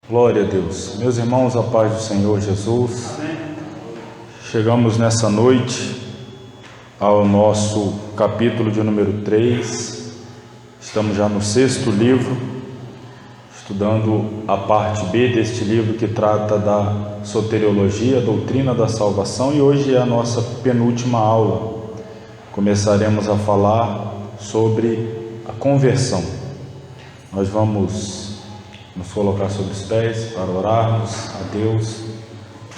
Glória a Deus. Meus irmãos, a paz do Senhor Jesus. Chegamos nessa noite ao nosso capítulo de número 3. Estamos já no 6º livro, estudando a parte B deste livro que trata da soteriologia, a doutrina da salvação, e hoje é a nossa penúltima aula. Começaremos a falar sobre a conversão. Nós vamos nos colocar sobre os pés para orarmos a Deus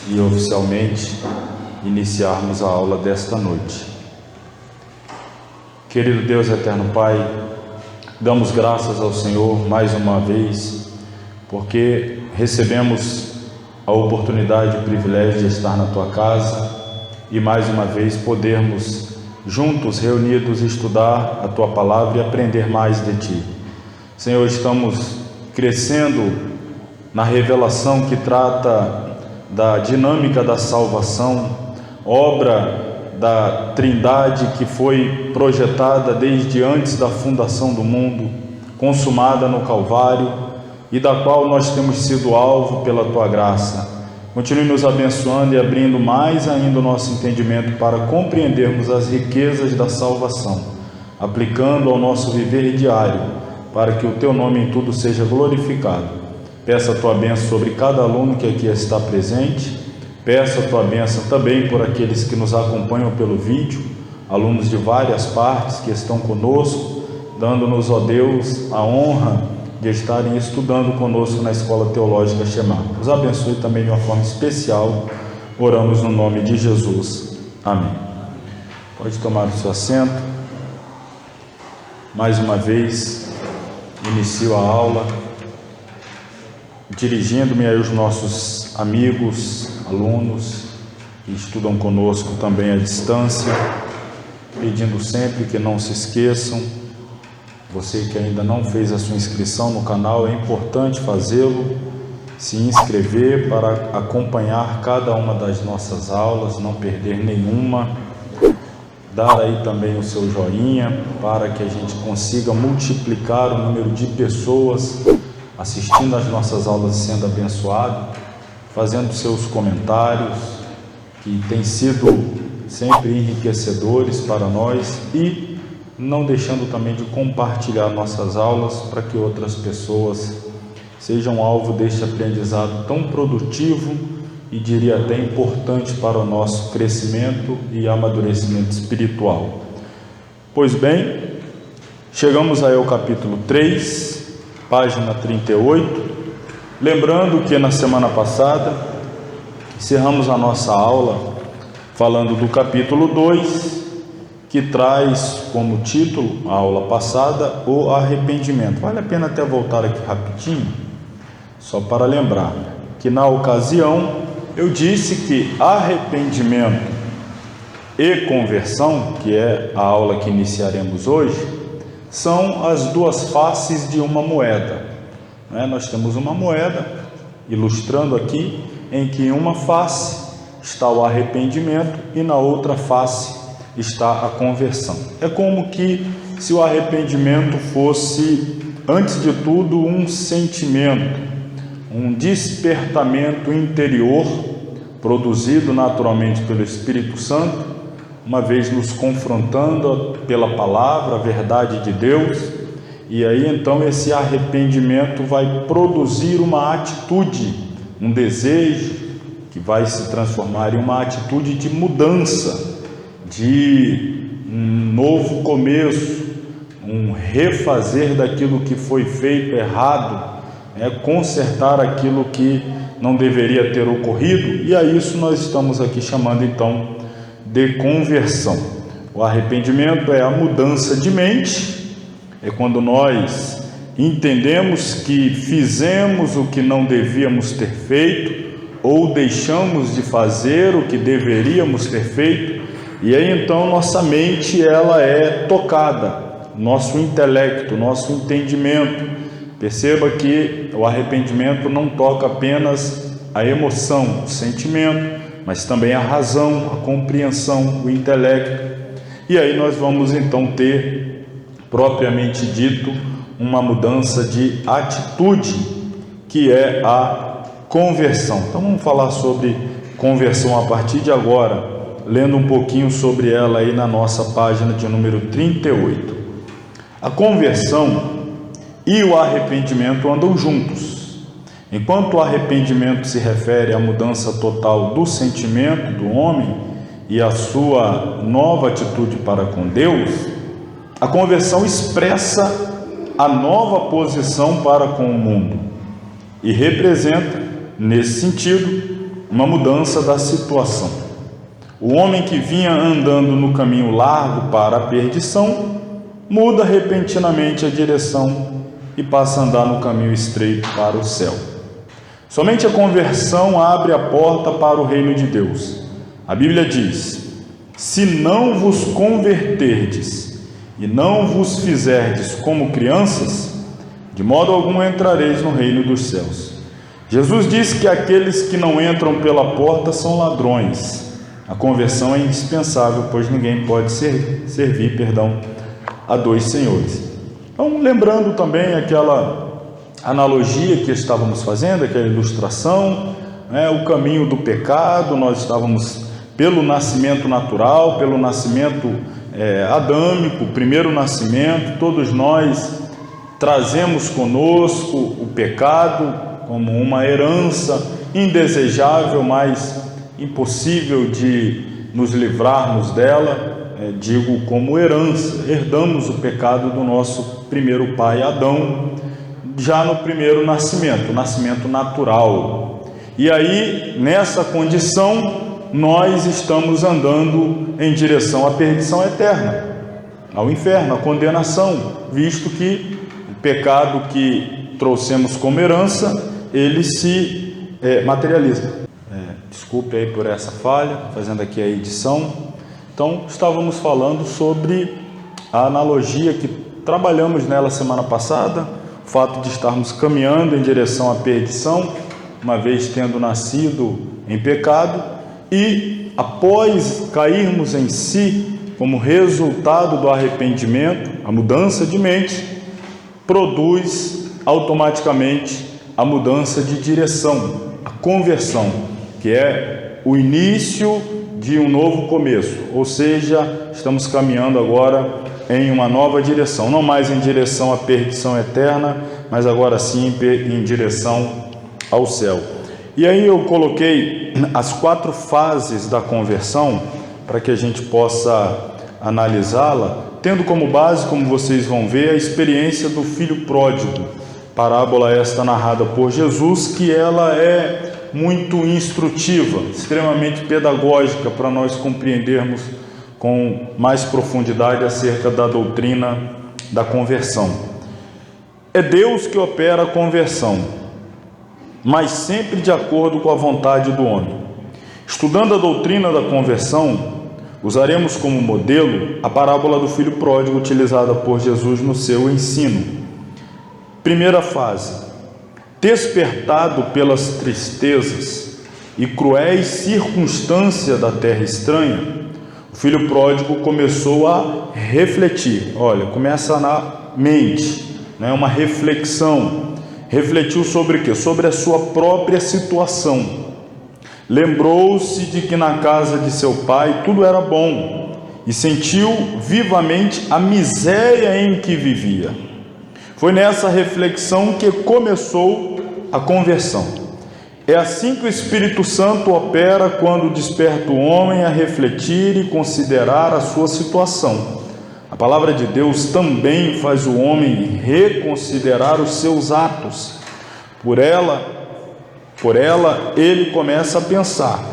e oficialmente iniciarmos a aula desta noite. Querido Deus, eterno Pai, damos graças ao Senhor mais uma vez, porque recebemos a oportunidade e o privilégio de estar na Tua casa e mais uma vez podermos juntos, reunidos, estudar a Tua palavra e aprender mais de Ti. Senhor, estamos crescendo na revelação que trata da dinâmica da salvação, obra da Trindade que foi projetada desde antes da fundação do mundo, consumada no Calvário e da qual nós temos sido alvo pela Tua graça. Continue nos abençoando e abrindo mais ainda o nosso entendimento para compreendermos as riquezas da salvação, aplicando ao nosso viver diário, para que o Teu nome em tudo seja glorificado. Peço a Tua bênção sobre cada aluno que aqui está presente. Peço a Tua bênção também por aqueles que nos acompanham pelo vídeo, alunos de várias partes que estão conosco, dando-nos, ó Deus, a honra de estarem estudando conosco na Escola Teológica Shema. Os abençoe também de uma forma especial. Oramos no nome de Jesus. Amém. Pode tomar o seu assento. Mais uma vez, inicio a aula, dirigindo-me aos nossos amigos, alunos que estudam conosco também à distância, pedindo sempre que não se esqueçam. Você que ainda não fez a sua inscrição no canal, é importante fazê-lo, se inscrever para acompanhar cada uma das nossas aulas, não perder nenhuma. Dar aí também o seu joinha para que a gente consiga multiplicar o número de pessoas assistindo às nossas aulas e sendo abençoado, fazendo seus comentários que têm sido sempre enriquecedores para nós e não deixando também de compartilhar nossas aulas para que outras pessoas sejam alvo deste aprendizado tão produtivo e diria até importante para o nosso crescimento e amadurecimento espiritual. Pois bem, chegamos aí ao capítulo 3, página 38, lembrando que na semana passada encerramos a nossa aula falando do capítulo 2, que traz como título, a aula passada, o arrependimento. Vale a pena até voltar aqui rapidinho, só para lembrar que na ocasião eu disse que arrependimento e conversão, que é a aula que iniciaremos hoje, são as duas faces de uma moeda. Nós temos uma moeda, ilustrando aqui, em que em uma face está o arrependimento e na outra face está a conversão. É como que se o arrependimento fosse, antes de tudo, um sentimento, um despertamento interior produzido naturalmente pelo Espírito Santo, uma vez nos confrontando pela palavra, a verdade de Deus, e aí então esse arrependimento vai produzir uma atitude, um desejo que vai se transformar em uma atitude de mudança, de um novo começo, um refazer daquilo que foi feito errado, consertar aquilo que não deveria ter ocorrido, e a isso nós estamos aqui chamando então de conversão. O arrependimento é a mudança de mente, é quando nós entendemos que fizemos o que não devíamos ter feito, ou deixamos de fazer o que deveríamos ter feito, e aí então nossa mente ela é tocada, nosso intelecto, nosso entendimento. Perceba que o arrependimento não toca apenas a emoção, o sentimento, mas também a razão, a compreensão, o intelecto. E aí nós vamos então ter, propriamente dito, uma mudança de atitude que é a conversão. Então vamos falar sobre conversão a partir de agora, lendo um pouquinho sobre ela aí na nossa página de número 38. A conversão e o arrependimento andam juntos. Enquanto o arrependimento se refere à mudança total do sentimento do homem e à sua nova atitude para com Deus, a conversão expressa a nova posição para com o mundo e representa, nesse sentido, uma mudança da situação. O homem que vinha andando no caminho largo para a perdição muda repentinamente a direção e passa a andar no caminho estreito para o céu. Somente a conversão abre a porta para o reino de Deus. A Bíblia diz: se não vos converterdes e não vos fizerdes como crianças, de modo algum entrareis no reino dos céus. Jesus diz que aqueles que não entram pela porta são ladrões. A conversão é indispensável, pois ninguém pode servir a dois senhores. Então, lembrando também aquela analogia que estávamos fazendo, aquela ilustração, o caminho do pecado. Nós estávamos pelo nascimento natural, pelo nascimento adâmico, o primeiro nascimento. Todos nós trazemos conosco o pecado como uma herança indesejável, mas impossível de nos livrarmos dela. Digo como herança, herdamos o pecado do nosso primeiro pai Adão, já no primeiro nascimento, o nascimento natural. E aí, nessa condição, nós estamos andando em direção à perdição eterna, ao inferno, à condenação, visto que o pecado que trouxemos como herança, ele se materializa. Desculpe aí por essa falha, fazendo aqui a edição. Então, estávamos falando sobre a analogia que trabalhamos nela semana passada, o fato de estarmos caminhando em direção à perdição, uma vez tendo nascido em pecado, e após cairmos em si, como resultado do arrependimento, a mudança de mente, produz automaticamente a mudança de direção, a conversão, que é o início de um novo começo, ou seja, estamos caminhando agora em uma nova direção, não mais em direção à perdição eterna, mas agora sim em direção ao céu. E aí eu coloquei as 4 fases da conversão para que a gente possa analisá-la, tendo como base, como vocês vão ver, a experiência do filho pródigo, parábola esta narrada por Jesus, que ela é muito instrutiva, extremamente pedagógica, para nós compreendermos com mais profundidade acerca da doutrina da conversão. É Deus que opera a conversão, mas sempre de acordo com a vontade do homem. Estudando a doutrina da conversão, usaremos como modelo a parábola do filho pródigo utilizada por Jesus no seu ensino. Primeira fase: despertado pelas tristezas e cruéis circunstâncias da terra estranha, o filho pródigo começou a refletir. Começa na mente, uma reflexão. Refletiu sobre o quê? Sobre a sua própria situação. Lembrou-se de que na casa de seu pai tudo era bom e sentiu vivamente a miséria em que vivia. Foi nessa reflexão que começou a conversão. É assim que o Espírito Santo opera quando desperta o homem a refletir e considerar a sua situação. A palavra de Deus também faz o homem reconsiderar os seus atos. Por ela ele começa a pensar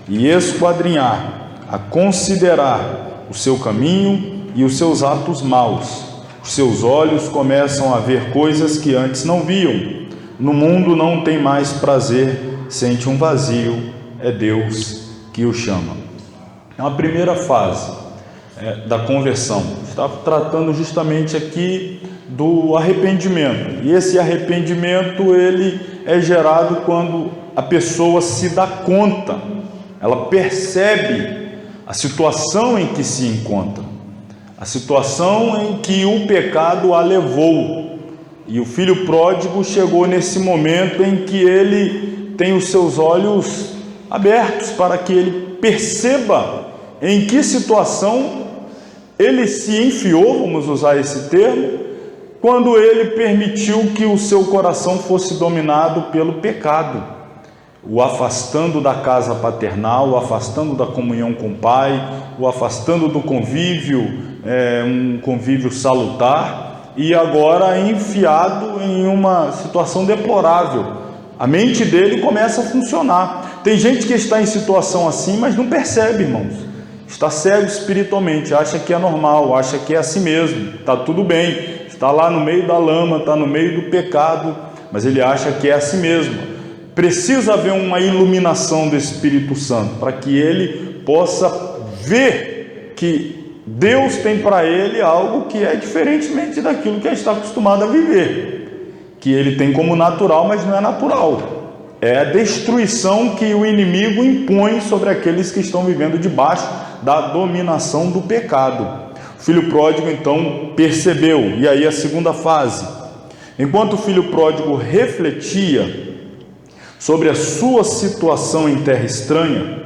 e esquadrinhar, a considerar o seu caminho e os seus atos maus. Os seus olhos começam a ver coisas que antes não viam. No mundo não tem mais prazer, sente um vazio, é Deus que o chama. É a primeira fase da conversão. Está tratando justamente aqui do arrependimento. E esse arrependimento ele é gerado quando a pessoa se dá conta, ela percebe a situação em que se encontra, a situação em que o pecado a levou. E o filho pródigo chegou nesse momento em que ele tem os seus olhos abertos para que ele perceba em que situação ele se enfiou, vamos usar esse termo, quando ele permitiu que o seu coração fosse dominado pelo pecado, o afastando da casa paternal, o afastando da comunhão com o Pai, o afastando do convívio, um convívio salutar, e agora enfiado em uma situação deplorável. A mente dele começa a funcionar. Tem gente que está em situação assim, mas não percebe, irmãos. Está cego espiritualmente, acha que é normal, acha que é assim mesmo, está tudo bem, está lá no meio da lama, está no meio do pecado, mas ele acha que é assim mesmo. Precisa haver uma iluminação do Espírito Santo, para que ele possa ver que Deus tem para ele algo que é diferentemente daquilo que ele está acostumado a viver, que ele tem como natural, mas não é natural. É a destruição que o inimigo impõe sobre aqueles que estão vivendo debaixo da dominação do pecado. O filho pródigo então percebeu, e aí a segunda fase. Enquanto o filho pródigo refletia sobre a sua situação em terra estranha,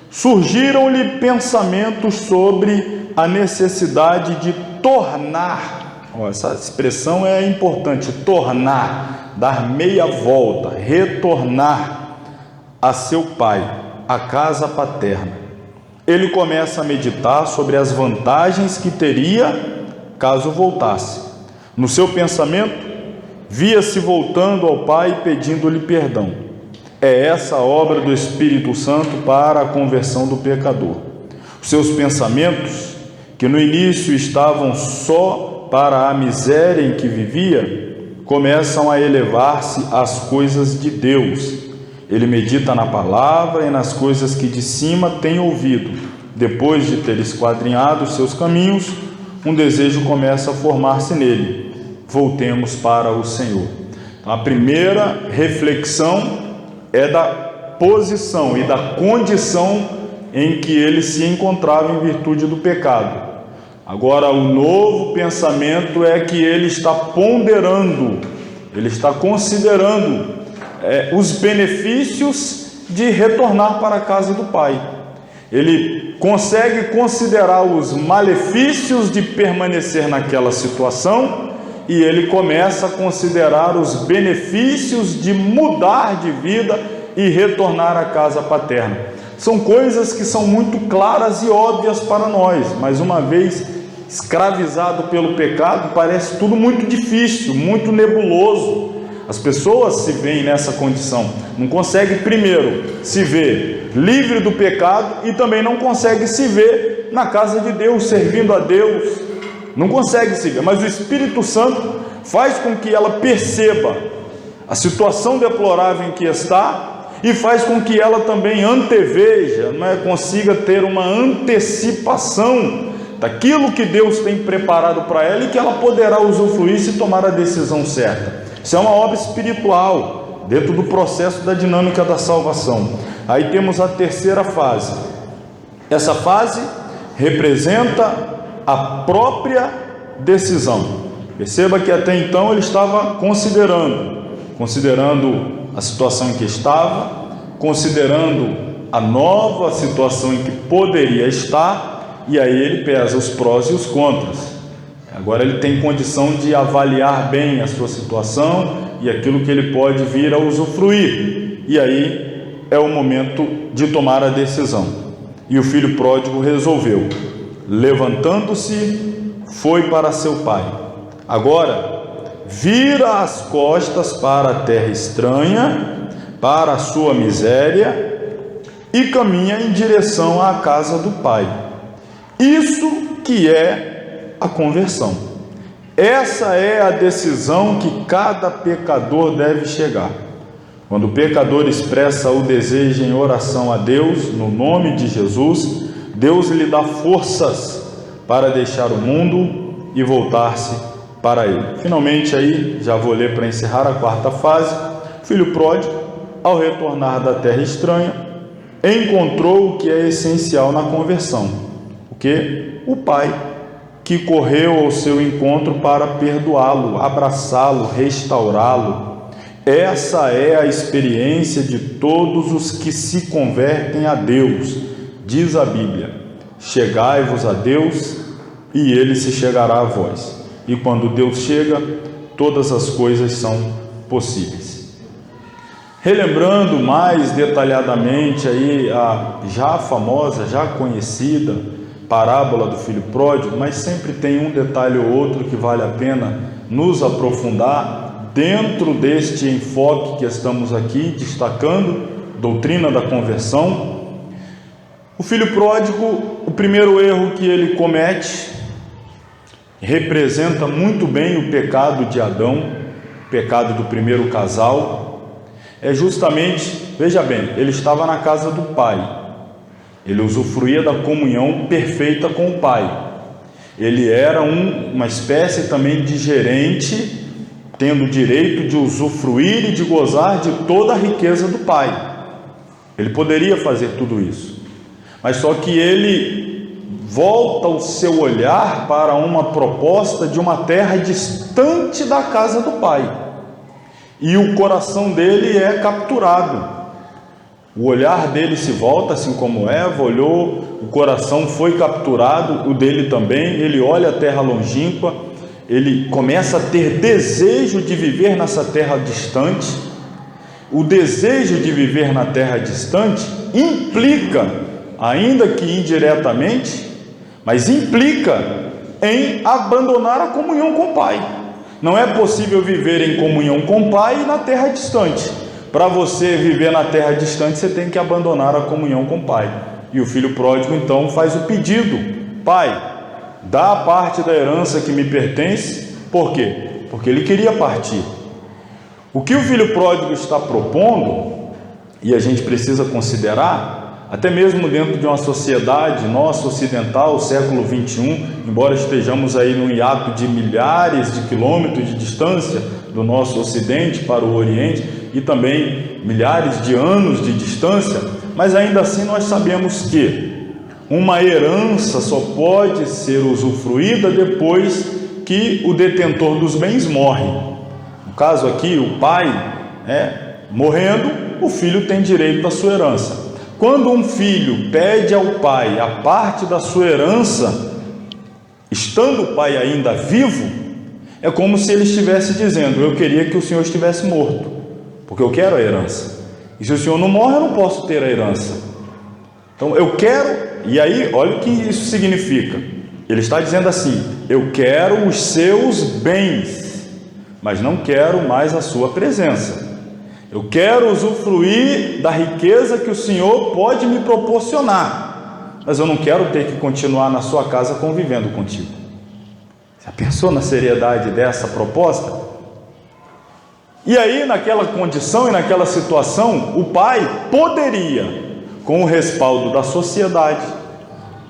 surgiram-lhe pensamentos sobre a necessidade de tornar, essa expressão é importante, tornar, dar meia volta, retornar a seu pai, a casa paterna. Ele começa a meditar sobre as vantagens que teria caso voltasse. No seu pensamento, via-se voltando ao pai pedindo-lhe perdão. É essa a obra do Espírito Santo para a conversão do pecador. Os seus pensamentos, que no início estavam só para a miséria em que vivia, começam a elevar-se às coisas de Deus. Ele medita na palavra e nas coisas que de cima tem ouvido. Depois de ter esquadrinhado os seus caminhos, um desejo começa a formar-se nele. Voltemos para o Senhor. Então, a primeira reflexão é da posição e da condição em que ele se encontrava em virtude do pecado. Agora, o novo pensamento é que ele está ponderando, ele está considerando os benefícios de retornar para a casa do Pai. Ele consegue considerar os malefícios de permanecer naquela situação e ele começa a considerar os benefícios de mudar de vida e retornar à casa paterna. São coisas que são muito claras e óbvias para nós, mas uma vez escravizado pelo pecado, parece tudo muito difícil, muito nebuloso. As pessoas se veem nessa condição, não conseguem primeiro se ver livre do pecado e também não conseguem se ver na casa de Deus, servindo a Deus, não consegue se ver, mas o Espírito Santo faz com que ela perceba a situação deplorável em que está e faz com que ela também anteveja, consiga ter uma antecipação daquilo que Deus tem preparado para ela e que ela poderá usufruir se tomar a decisão certa. Isso é uma obra espiritual, dentro do processo da dinâmica da salvação. Aí temos a terceira fase. Essa fase representa a própria decisão. Perceba que até então ele estava considerando a situação em que estava, considerando a nova situação em que poderia estar, e aí ele pesa os prós e os contras. Agora ele tem condição de avaliar bem a sua situação e aquilo que ele pode vir a usufruir. E aí é o momento de tomar a decisão. E o filho pródigo resolveu. Levantando-se, foi para seu pai. Agora, vira as costas para a terra estranha, para a sua miséria, e caminha em direção à casa do pai. Isso que é a conversão. Essa é a decisão que cada pecador deve chegar. Quando o pecador expressa o desejo em oração a Deus, no nome de Jesus, Deus lhe dá forças para deixar o mundo e voltar-se para ele. Finalmente aí, já vou ler para encerrar a quarta fase. Filho pródigo, ao retornar da terra estranha, encontrou o que é essencial na conversão. O que? O pai, que correu ao seu encontro para perdoá-lo, abraçá-lo, restaurá-lo. Essa é a experiência de todos os que se convertem a Deus, diz a Bíblia: chegai-vos a Deus e Ele se chegará a vós. E quando Deus chega, todas as coisas são possíveis. Relembrando mais detalhadamente aí a já famosa, já conhecida parábola do filho pródigo, mas sempre tem um detalhe ou outro que vale a pena nos aprofundar dentro deste enfoque que estamos aqui destacando, doutrina da conversão. O filho pródigo, o primeiro erro que ele comete, representa muito bem o pecado de Adão, o pecado do primeiro casal. É justamente, veja bem, ele estava na casa do pai, ele usufruía da comunhão perfeita com o pai, ele era uma espécie também de gerente, tendo o direito de usufruir e de gozar de toda a riqueza do pai. Ele poderia fazer tudo isso, mas só que ele volta o seu olhar para uma proposta de uma terra distante da casa do pai, e o coração dele é capturado. O olhar dele se volta, assim como Eva olhou, o coração foi capturado, o dele também. Ele olha a terra longínqua, ele começa a ter desejo de viver nessa terra distante. O desejo de viver na terra distante implica, ainda que indiretamente, mas implica em abandonar a comunhão com o Pai. Não é possível viver em comunhão com o Pai na terra distante. Para você viver na terra distante, você tem que abandonar a comunhão com o Pai. E o filho pródigo então faz o pedido: Pai, dá a parte da herança que me pertence. Por quê? Porque ele queria partir. O que o filho pródigo está propondo, e a gente precisa considerar, até mesmo dentro de uma sociedade nossa ocidental, século 21, embora estejamos aí num hiato de milhares de quilômetros de distância do nosso ocidente para o oriente, e também milhares de anos de distância, mas ainda assim nós sabemos que uma herança só pode ser usufruída depois que o detentor dos bens morre. No caso aqui, o pai, morrendo, o filho tem direito à sua herança. Quando um filho pede ao pai a parte da sua herança, estando o pai ainda vivo, é como se ele estivesse dizendo: eu queria que o senhor estivesse morto, porque eu quero a herança, e se o senhor não morre, eu não posso ter a herança. Então eu quero, e aí olha o que isso significa. Ele está dizendo assim: eu quero os seus bens, mas não quero mais a sua presença. Eu quero usufruir da riqueza que o senhor pode me proporcionar, mas eu não quero ter que continuar na sua casa convivendo contigo. Já pensou na seriedade dessa proposta? E aí, naquela condição e naquela situação, o pai poderia, com o respaldo da sociedade,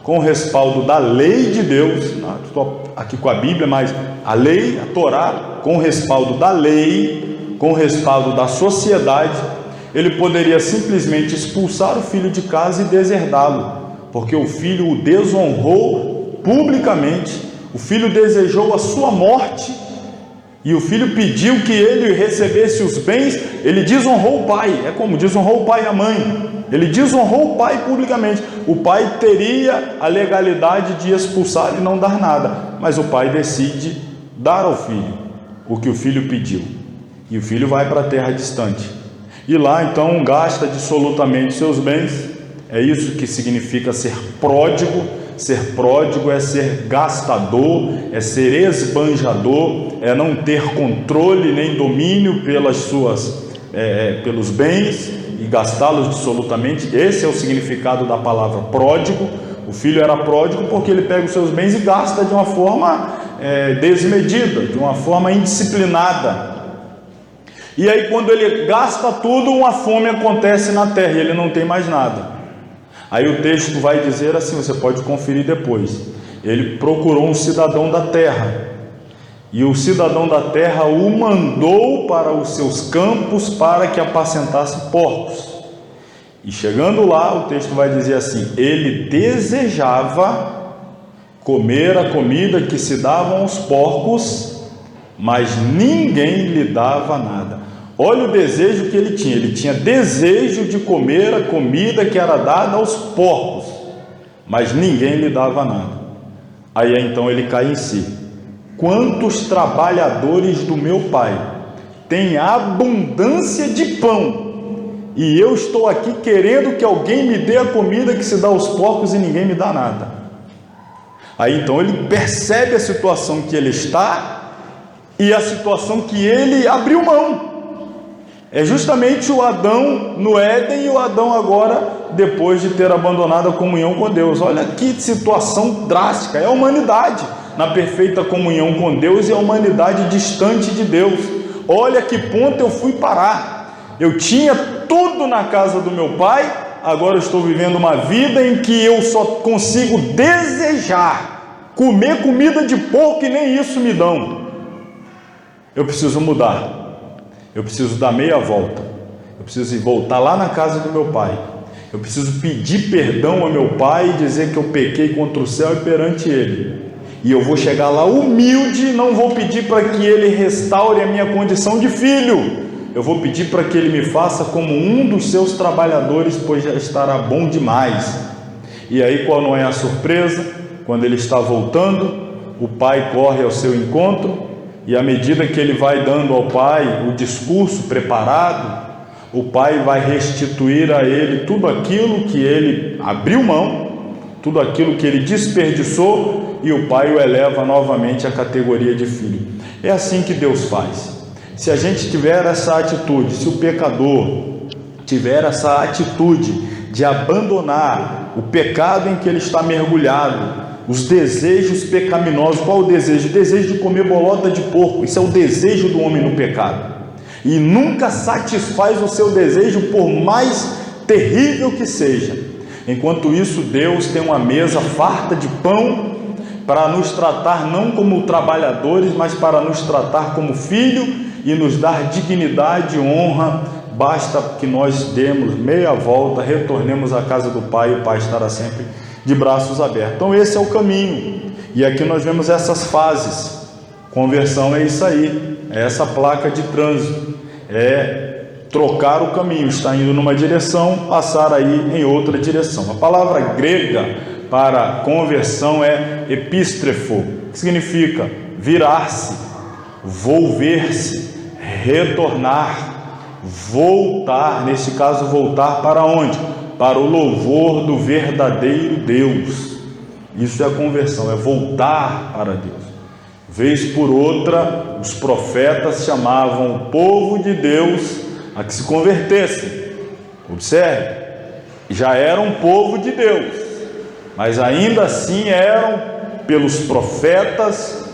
com o respaldo da lei de Deus, estou aqui com a Bíblia, mas a lei, a Torá, com o respaldo da lei, com o respaldo da sociedade, ele poderia simplesmente expulsar o filho de casa e deserdá-lo, porque o filho o desonrou publicamente, o filho desejou a sua morte, e o filho pediu que ele recebesse os bens. Ele desonrou o pai, é como desonrou o pai e a mãe, ele desonrou o pai publicamente. O pai teria a legalidade de expulsar e não dar nada, mas o pai decide dar ao filho o que o filho pediu, e o filho vai para a terra distante, e lá então gasta absolutamente seus bens. É isso que significa ser pródigo. Ser pródigo é ser gastador, é ser esbanjador, é não ter controle nem domínio pelos bens e gastá-los absolutamente. Esse é o significado da palavra pródigo. O filho era pródigo porque ele pega os seus bens e gasta de uma forma desmedida, de uma forma indisciplinada. E aí, quando ele gasta tudo, uma fome acontece na terra e ele não tem mais nada. Aí o texto vai dizer assim, você pode conferir depois: ele procurou um cidadão da terra, e o cidadão da terra o mandou para os seus campos para que apacentasse porcos. E chegando lá, o texto vai dizer assim: ele desejava comer a comida que se davam aos porcos, mas ninguém lhe dava nada. Olha o desejo que ele tinha desejo de comer a comida que era dada aos porcos, mas ninguém lhe dava nada. Aí então ele cai em si: quantos trabalhadores do meu pai têm abundância de pão, e eu estou aqui querendo que alguém me dê a comida que se dá aos porcos e ninguém me dá nada. Aí então ele percebe a situação que ele está e a situação que ele abriu mão. É justamente o Adão no Éden e o Adão agora, depois de ter abandonado a comunhão com Deus. Olha que situação drástica. É a humanidade na perfeita comunhão com Deus e a humanidade distante de Deus. Olha que ponto eu fui parar. Eu tinha tudo na casa do meu pai, agora eu estou vivendo uma vida em que eu só consigo desejar comer comida de porco e nem isso me dão. Eu preciso mudar. Eu preciso dar meia volta. Eu preciso voltar lá na casa do meu pai. Eu preciso pedir perdão ao meu pai e dizer que eu pequei contra o céu e perante ele. E eu vou chegar lá humilde, não vou pedir para que ele restaure a minha condição de filho. Eu vou pedir para que ele me faça como um dos seus trabalhadores, pois já estará bom demais. E aí qual não é a surpresa? Quando ele está voltando, o pai corre ao seu encontro, e à medida que ele vai dando ao pai o discurso preparado, o pai vai restituir a ele tudo aquilo que ele abriu mão, tudo aquilo que ele desperdiçou, e o pai o eleva novamente à categoria de filho. É assim que Deus faz. Se a gente tiver essa atitude, se o pecador tiver essa atitude de abandonar o pecado em que ele está mergulhado, os desejos pecaminosos. Qual o desejo? O desejo de comer bolota de porco. Isso é o desejo do homem no pecado, e nunca satisfaz o seu desejo, por mais terrível que seja. Enquanto isso, Deus tem uma mesa farta de pão para nos tratar não como trabalhadores, mas para nos tratar como filho e nos dar dignidade e honra. Basta que nós demos meia volta, retornemos à casa do Pai, e o Pai estará sempre de braços abertos. Então esse é o caminho, e aqui nós vemos essas fases. Conversão é isso aí, é essa placa de trânsito, é trocar o caminho, está indo numa direção, passar aí em outra direção. A palavra grega para conversão é epistrefo, que significa virar-se, volver-se, retornar, voltar. Neste caso, voltar para onde? Para o louvor do verdadeiro Deus. Isso é a conversão, é voltar para Deus. Vez por outra, os profetas chamavam o povo de Deus a que se convertesse. Observe, já eram um povo de Deus, mas ainda assim eram, pelos profetas,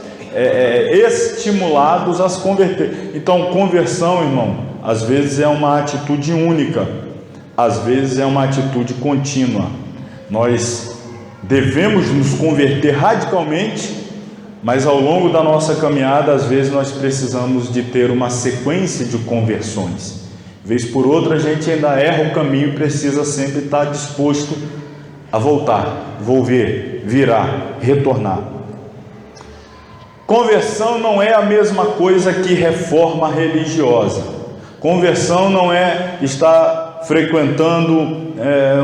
estimulados a se converter. Então, conversão, irmão, às vezes é uma atitude única, às vezes é uma atitude contínua. Nós devemos nos converter radicalmente, mas ao longo da nossa caminhada, às vezes nós precisamos de ter uma sequência de conversões. Vez por outra, a gente ainda erra o caminho e precisa sempre estar disposto a voltar, volver, virar, retornar. Conversão não é a mesma coisa que reforma religiosa. Conversão não é estar frequentando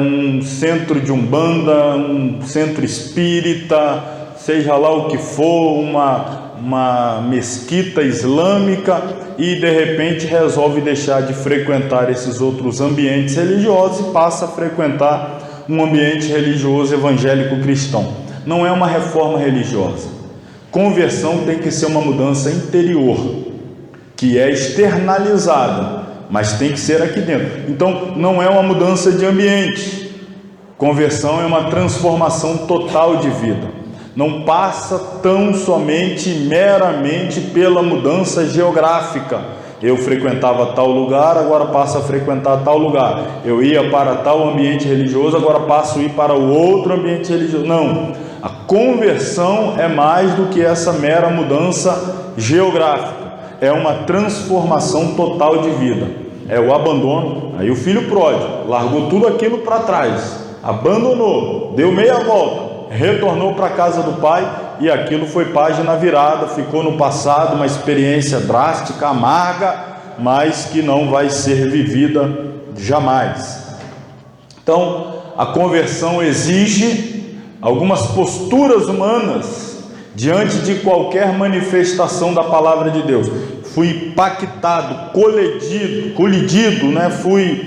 um centro de umbanda, um centro espírita, seja lá o que for, uma mesquita islâmica, e de repente resolve deixar de frequentar esses outros ambientes religiosos e passa a frequentar um ambiente religioso evangélico cristão. Não é uma reforma religiosa. Conversão tem que ser uma mudança interior, que é externalizada, mas tem que ser aqui dentro. Então não é uma mudança de ambiente. Conversão é uma transformação total de vida. Não passa tão somente, meramente pela mudança geográfica. Eu frequentava tal lugar, agora passo a frequentar tal lugar. Eu ia para tal ambiente religioso, agora passo a ir para o outro ambiente religioso. Não, a conversão é mais do que essa mera mudança geográfica. É uma transformação total de vida. É o abandono. Aí o filho pródigo largou tudo aquilo para trás, abandonou, deu meia volta, retornou para a casa do pai e aquilo foi página virada, ficou no passado, uma experiência drástica, amarga, mas que não vai ser vivida jamais. Então, a conversão exige algumas posturas humanas diante de qualquer manifestação da palavra de Deus. Fui impactado, colidido, né? Fui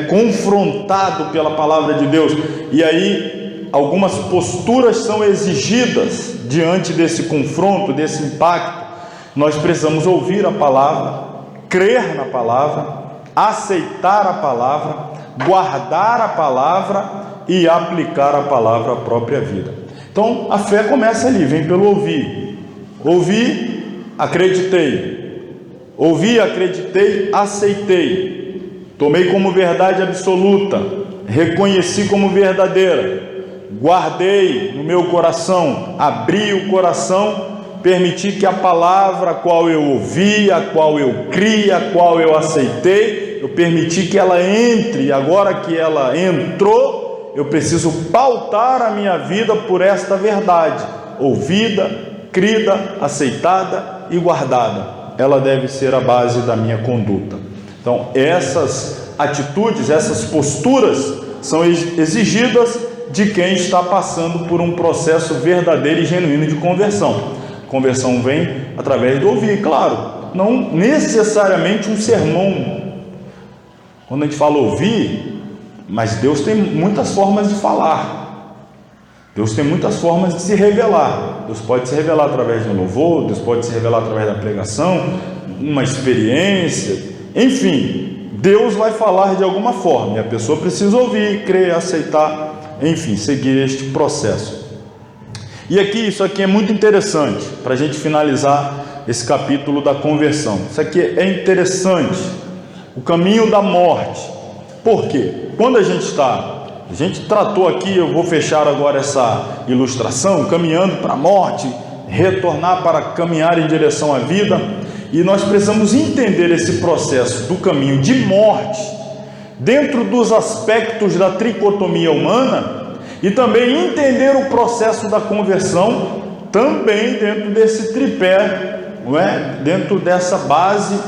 confrontado pela palavra de Deus, e aí algumas posturas são exigidas diante desse confronto, desse impacto. Nós precisamos ouvir a palavra, crer na palavra, aceitar a palavra, guardar a palavra e aplicar a palavra à própria vida. Então a fé começa ali, vem pelo ouvir. Ouvi, acreditei. Ouvi, acreditei, aceitei. Tomei como verdade absoluta, reconheci como verdadeira, guardei no meu coração, abri o coração, permiti que a palavra a qual eu ouvi, a qual eu criei, a qual eu aceitei, eu permiti que ela entre, e agora que ela entrou, eu preciso pautar a minha vida por esta verdade, ouvida, crida, aceitada e guardada. Ela deve ser a base da minha conduta. Então, essas atitudes, essas posturas são exigidas de quem está passando por um processo verdadeiro e genuíno de conversão. Conversão vem através do ouvir, claro, não necessariamente um sermão. Quando a gente fala ouvir, mas Deus tem muitas formas de falar. Deus tem muitas formas de se revelar. Deus pode se revelar através do louvor, Deus pode se revelar através da pregação, uma experiência, enfim, Deus vai falar de alguma forma, e a pessoa precisa ouvir, crer, aceitar, enfim, seguir este processo. E aqui, isso aqui é muito interessante, para a gente finalizar esse capítulo da conversão. Isso aqui é interessante, o caminho da morte. Por quê? Quando a gente tratou aqui, eu vou fechar agora essa ilustração, caminhando para a morte, retornar para caminhar em direção à vida, e nós precisamos entender esse processo do caminho de morte, dentro dos aspectos da tricotomia humana, e também entender o processo da conversão, também dentro desse tripé, não é? Dentro dessa base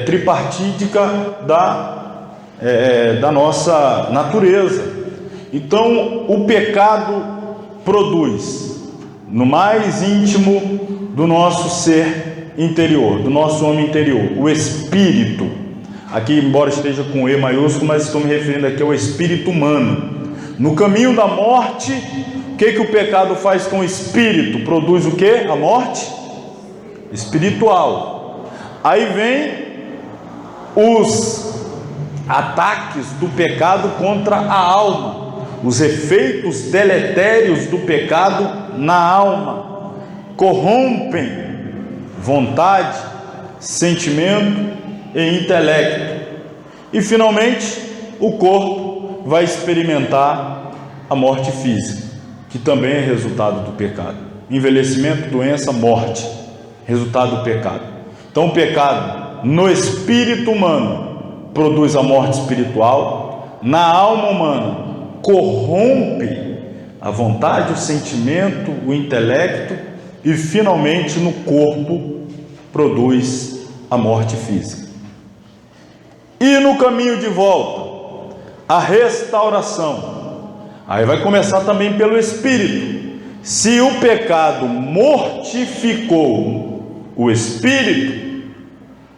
tripartítica da nossa natureza. Então, o pecado produz, no mais íntimo do nosso ser interior, do nosso homem interior, o espírito. Aqui, embora esteja com E maiúsculo, mas estou me referindo aqui ao espírito humano. No caminho da morte, o que o pecado faz com o espírito? Produz o que? A morte espiritual. Aí vem os ataques do pecado contra a alma, os efeitos deletérios do pecado na alma, corrompem vontade, sentimento e intelecto. E finalmente, o corpo vai experimentar a morte física, que também é resultado do pecado. Envelhecimento, doença, morte, resultado do pecado. Então, o pecado no espírito humano produz a morte espiritual, na alma humana corrompe a vontade, o sentimento, o intelecto, e finalmente no corpo produz a morte física. E no caminho de volta, a restauração. Aí vai começar também pelo espírito. Se o pecado mortificou o espírito,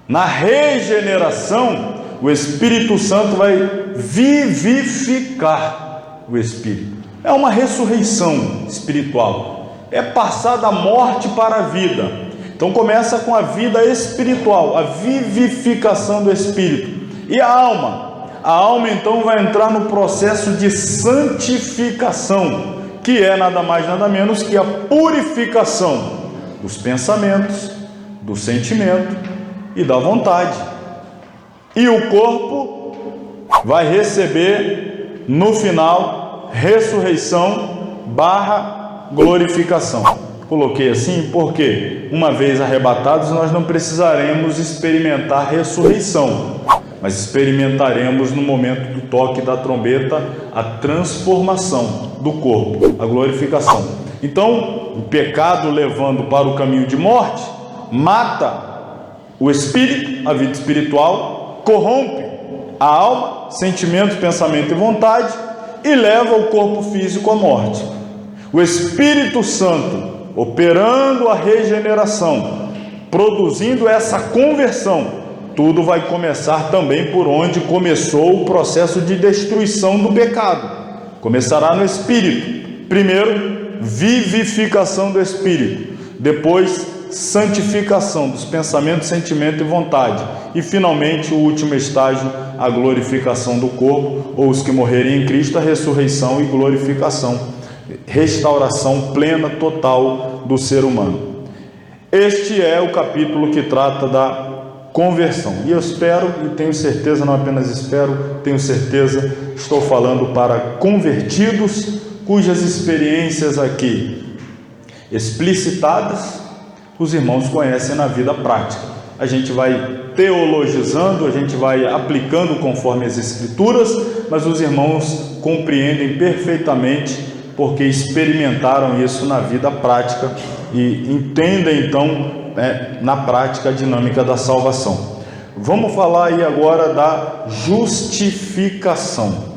na regeneração, o Espírito Santo vai vivificar o espírito. É uma ressurreição espiritual. É passar da morte para a vida. Então começa com a vida espiritual, a vivificação do espírito. E a alma? A alma então vai entrar no processo de santificação, que é nada mais nada menos que a purificação dos pensamentos, do sentimento e da vontade. E o corpo vai receber no final ressurreição / glorificação. Coloquei assim porque, uma vez arrebatados, nós não precisaremos experimentar ressurreição, mas experimentaremos no momento do toque da trombeta a transformação do corpo, a glorificação. Então, o pecado levando para o caminho de morte, mata o espírito, a vida espiritual, corrompe a alma, sentimento, pensamento e vontade e leva o corpo físico à morte. O Espírito Santo, operando a regeneração, produzindo essa conversão, tudo vai começar também por onde começou o processo de destruição do pecado. Começará no espírito. Primeiro, vivificação do espírito. Depois, santificação dos pensamentos, sentimento e vontade. E finalmente, o último estágio, a glorificação do corpo, ou os que morrerem em Cristo, a ressurreição e glorificação, restauração plena, total do ser humano. Este é o capítulo que trata da conversão. E eu espero, e tenho certeza, não apenas espero, tenho certeza, estou falando para convertidos, cujas experiências aqui explicitadas, os irmãos conhecem na vida prática. A gente vai teologizando, a gente vai aplicando conforme as Escrituras, mas os irmãos compreendem perfeitamente porque experimentaram isso na vida prática e entendem então na prática a dinâmica da salvação. Vamos falar aí agora da justificação.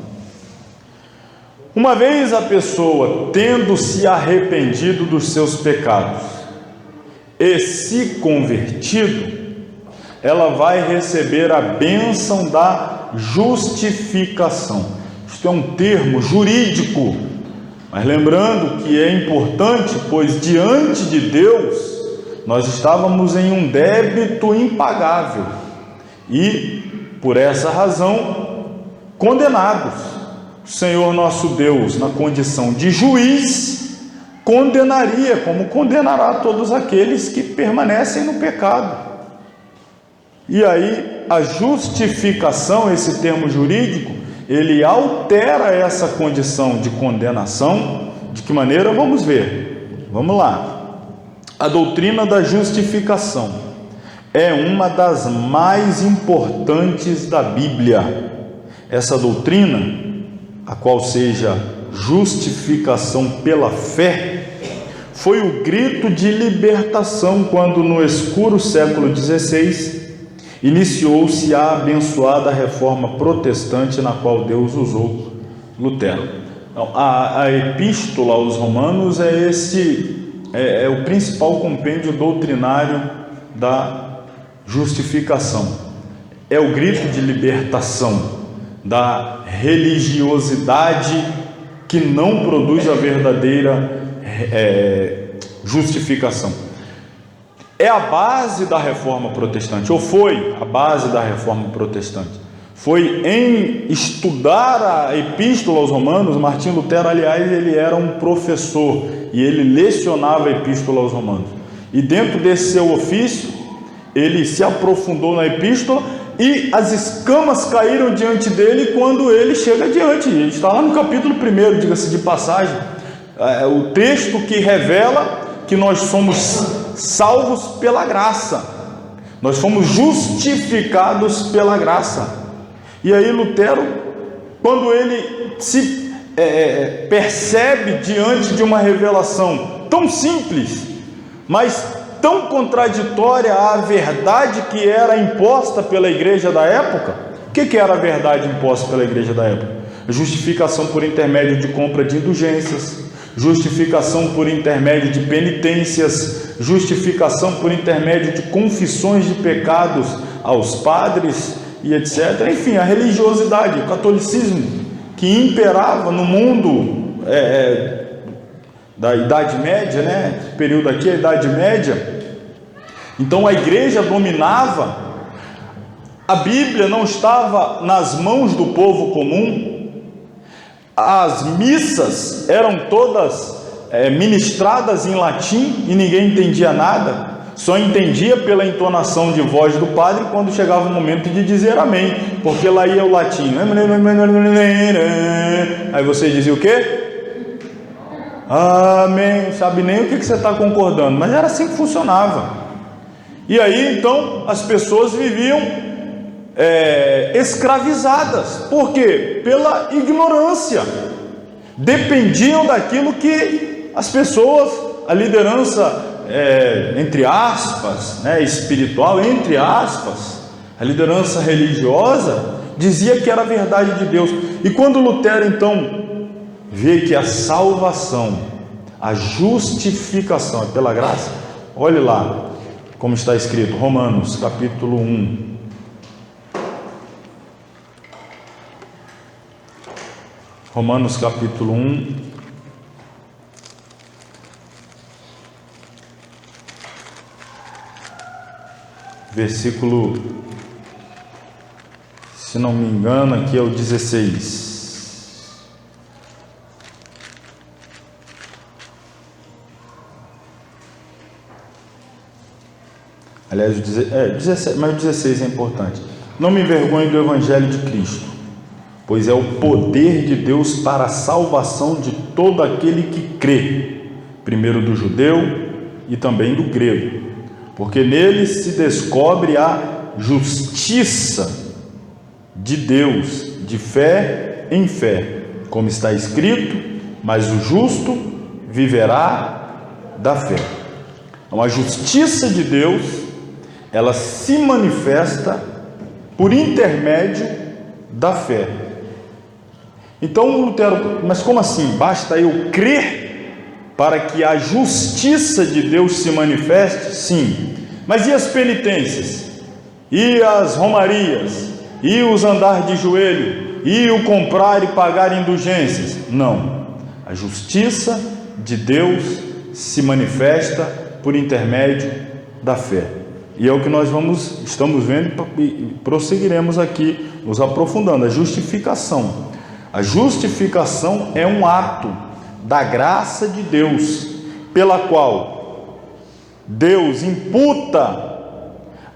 Uma vez a pessoa tendo se arrependido dos seus pecados e se convertido, ela vai receber a bênção da justificação. Isto é um termo jurídico, mas lembrando que é importante, pois diante de Deus nós estávamos em um débito impagável e, por essa razão, condenados. O Senhor nosso Deus, na condição de juiz, condenaria, como condenará todos aqueles que permanecem no pecado. E aí, a justificação, esse termo jurídico, ele altera essa condição de condenação. De que maneira? Vamos ver. Vamos lá. A doutrina da justificação é uma das mais importantes da Bíblia. Essa doutrina, a qual seja justificação pela fé, foi o grito de libertação quando no escuro século XVI iniciou-se a abençoada reforma protestante na qual Deus usou Lutero. Então, a epístola aos Romanos é o principal compêndio doutrinário da justificação. É o grito de libertação da religiosidade que não produz a verdadeira justificação. É a base da reforma protestante, ou foi a base da reforma protestante. Foi em estudar a epístola aos Romanos. Martim Lutero, aliás, ele era um professor e ele lecionava a epístola aos Romanos. E dentro desse seu ofício, ele se aprofundou na epístola e as escamas caíram diante dele quando ele chega adiante. Ele está lá no capítulo 1, diga-se de passagem, o texto que revela que nós somos salvos pela graça, nós fomos justificados pela graça. E aí Lutero, quando ele se percebe diante de uma revelação tão simples, mas tão contraditória à verdade que era imposta pela igreja da época. O que era a verdade imposta pela igreja da época? Justificação por intermédio de compra de indulgências, justificação por intermédio de penitências, justificação por intermédio de confissões de pecados aos padres e etc. Enfim, a religiosidade, o catolicismo que imperava no mundo da Idade Média, né? Esse período aqui é a Idade Média. Então a igreja dominava, a Bíblia não estava nas mãos do povo comum, as missas eram todas ministradas em latim e ninguém entendia nada, só entendia pela entonação de voz do padre quando chegava o momento de dizer amém, porque lá ia o latim. Aí você dizia o quê? Amém. Sabe nem o que você está concordando, mas era assim que funcionava. E aí então as pessoas viviam escravizadas. Por quê? Pela ignorância. Dependiam daquilo que as pessoas, a liderança, entre aspas, espiritual, entre aspas, a liderança religiosa, dizia que era a verdade de Deus. E quando Lutero, então, vê que a salvação, a justificação é pela graça, olhe lá, como está escrito, Romanos, capítulo 1. Romanos capítulo 1, versículo, se não me engano, aqui é o 16. Aliás, 17, mas o 16 é importante. Não me envergonhe do Evangelho de Cristo, pois é o poder de Deus para a salvação de todo aquele que crê, primeiro do judeu e também do grego, porque nele se descobre a justiça de Deus, de fé em fé, como está escrito, mas o justo viverá da fé. Então, a justiça de Deus, ela se manifesta por intermédio da fé. Então Lutero, mas como assim? Basta eu crer para que a justiça de Deus se manifeste? Sim. Mas e as penitências? E as romarias? E os andar de joelho? E o comprar e pagar indulgências? Não. A justiça de Deus se manifesta por intermédio da fé. E é o que nós estamos vendo e prosseguiremos aqui, nos aprofundando, a justificação. A justificação é um ato da graça de Deus, pela qual Deus imputa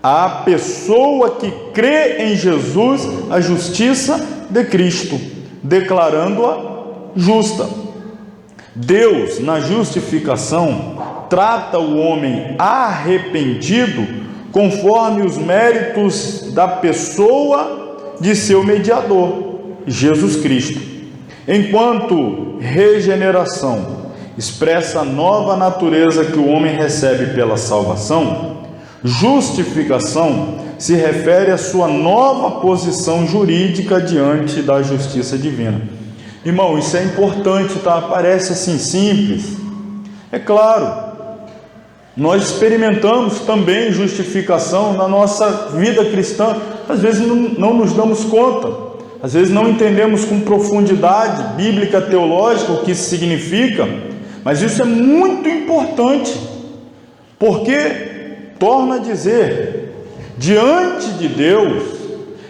à pessoa que crê em Jesus a justiça de Cristo, declarando-a justa. Deus, na justificação, trata o homem arrependido conforme os méritos da pessoa de seu mediador, Jesus Cristo. Enquanto regeneração expressa a nova natureza que o homem recebe pela salvação, justificação se refere à sua nova posição jurídica diante da justiça divina. Irmão, isso é importante, tá? Parece assim simples. É claro, nós experimentamos também justificação na nossa vida cristã. Às vezes não nos damos conta. Às vezes não entendemos com profundidade bíblica, teológica, o que isso significa, mas isso é muito importante, porque, torna a dizer, diante de Deus,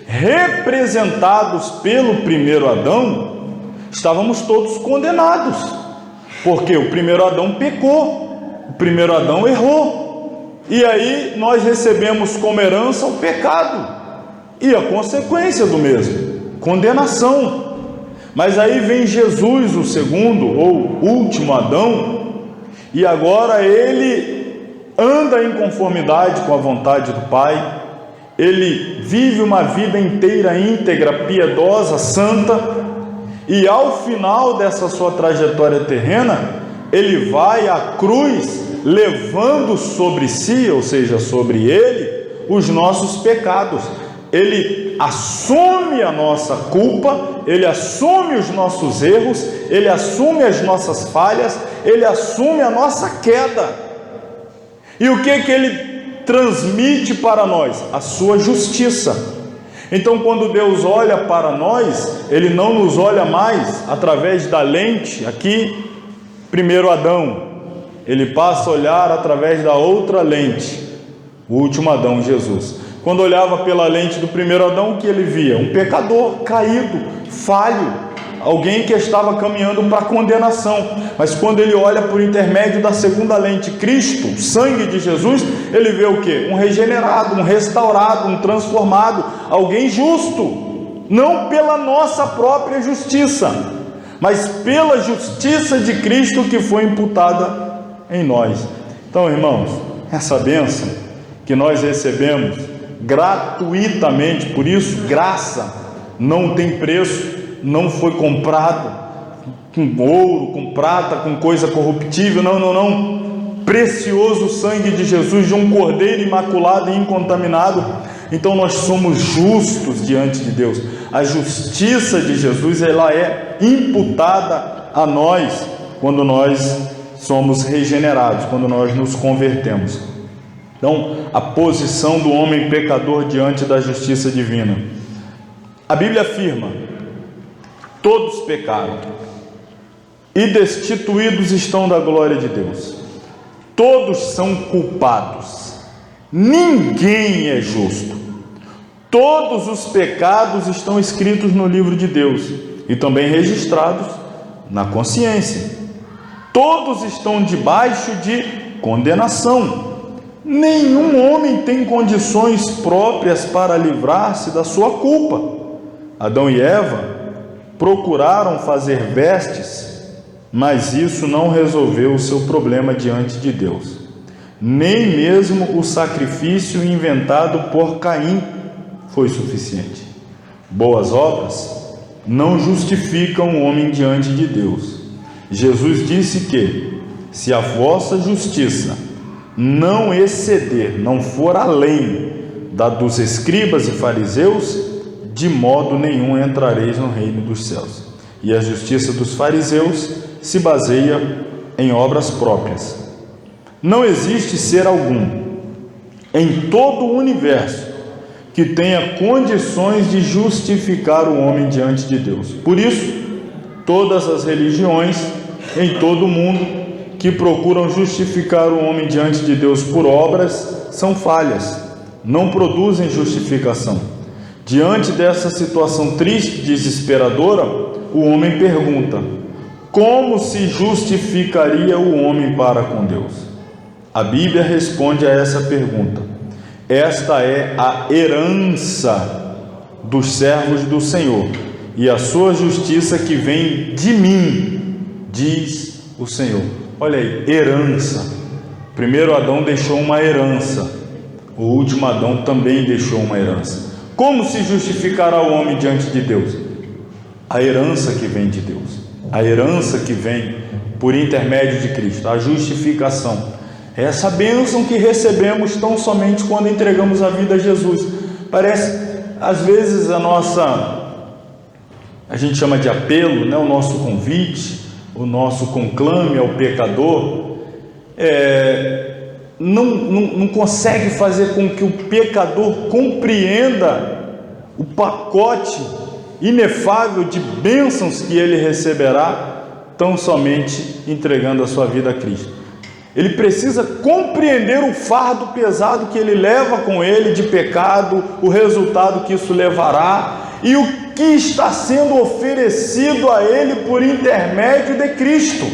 representados pelo primeiro Adão, estávamos todos condenados, porque o primeiro Adão pecou, o primeiro Adão errou, e aí nós recebemos como herança o pecado, e a consequência do mesmo, condenação. Mas aí vem Jesus, o segundo ou último Adão, e agora ele anda em conformidade com a vontade do Pai, ele vive uma vida inteira íntegra, piedosa, santa, e ao final dessa sua trajetória terrena, ele vai à cruz levando sobre si, ou seja, sobre ele, os nossos pecados. Ele assume a nossa culpa, ele assume os nossos erros, ele assume as nossas falhas, ele assume a nossa queda. E o que ele transmite para nós? A sua justiça. Então, quando Deus olha para nós, ele não nos olha mais através da lente, aqui, primeiro Adão, ele passa a olhar através da outra lente, o último Adão, Jesus. Quando olhava pela lente do primeiro Adão, o que ele via? Um pecador caído, falho, alguém que estava caminhando para a condenação. Mas quando ele olha por intermédio da segunda lente, Cristo, o sangue de Jesus, ele vê o quê? Um regenerado, um restaurado, um transformado, alguém justo, não pela nossa própria justiça, mas pela justiça de Cristo que foi imputada em nós. Então, irmãos, essa bênção que nós recebemos gratuitamente. Por isso, graça não tem preço, não foi comprado com ouro, com prata, com coisa corruptível, não. Precioso sangue de Jesus, de um cordeiro imaculado e incontaminado. Então nós somos justos diante de Deus. A justiça de Jesus, ela é imputada a nós quando nós somos regenerados, quando nós nos convertemos. Então, a posição do homem pecador diante da justiça divina. A Bíblia afirma: todos pecaram e destituídos estão da glória de Deus. Todos são culpados. Ninguém é justo. Todos os pecados estão escritos no livro de Deus e também registrados na consciência. Todos estão debaixo de condenação. Nenhum homem tem condições próprias para livrar-se da sua culpa. Adão e Eva procuraram fazer vestes, mas isso não resolveu o seu problema diante de Deus. Nem mesmo o sacrifício inventado por Caim foi suficiente. Boas obras não justificam o homem diante de Deus. Jesus disse que, se a vossa justiça não exceder, não for além da dos escribas e fariseus, de modo nenhum entrareis no reino dos céus. E a justiça dos fariseus se baseia em obras próprias. Não existe ser algum em todo o universo que tenha condições de justificar o homem diante de Deus. Por isso, todas as religiões em todo o mundo que procuram justificar o homem diante de Deus por obras são falhas, não produzem justificação. Diante dessa situação triste e desesperadora, o homem pergunta: como se justificaria o homem para com Deus? A Bíblia responde a essa pergunta: esta é a herança dos servos do Senhor, e a sua justiça que vem de mim, diz o Senhor. Olha aí, herança. Primeiro Adão deixou uma herança, o último Adão também deixou uma herança. Como se justificará o homem diante de Deus? A herança que vem de Deus, a herança que vem por intermédio de Cristo, a justificação. Essa bênção que recebemos tão somente quando entregamos a vida a Jesus. Parece, às vezes, a gente chama de apelo, né? O nosso convite, o nosso conclame ao pecador, não consegue fazer com que o pecador compreenda o pacote inefável de bênçãos que ele receberá, tão somente entregando a sua vida a Cristo. Ele precisa compreender o fardo pesado que ele leva com ele de pecado, o resultado que isso levará e o que está sendo oferecido a ele por intermédio de Cristo.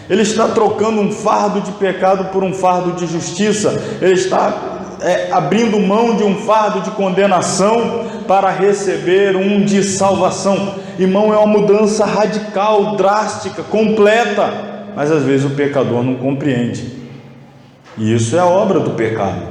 Ele está trocando um fardo de pecado por um fardo de justiça. Ele está abrindo mão de um fardo de condenação para receber um de salvação. Irmão, é uma mudança radical, drástica, completa. Mas às vezes o pecador não compreende. E isso é a obra do pecado.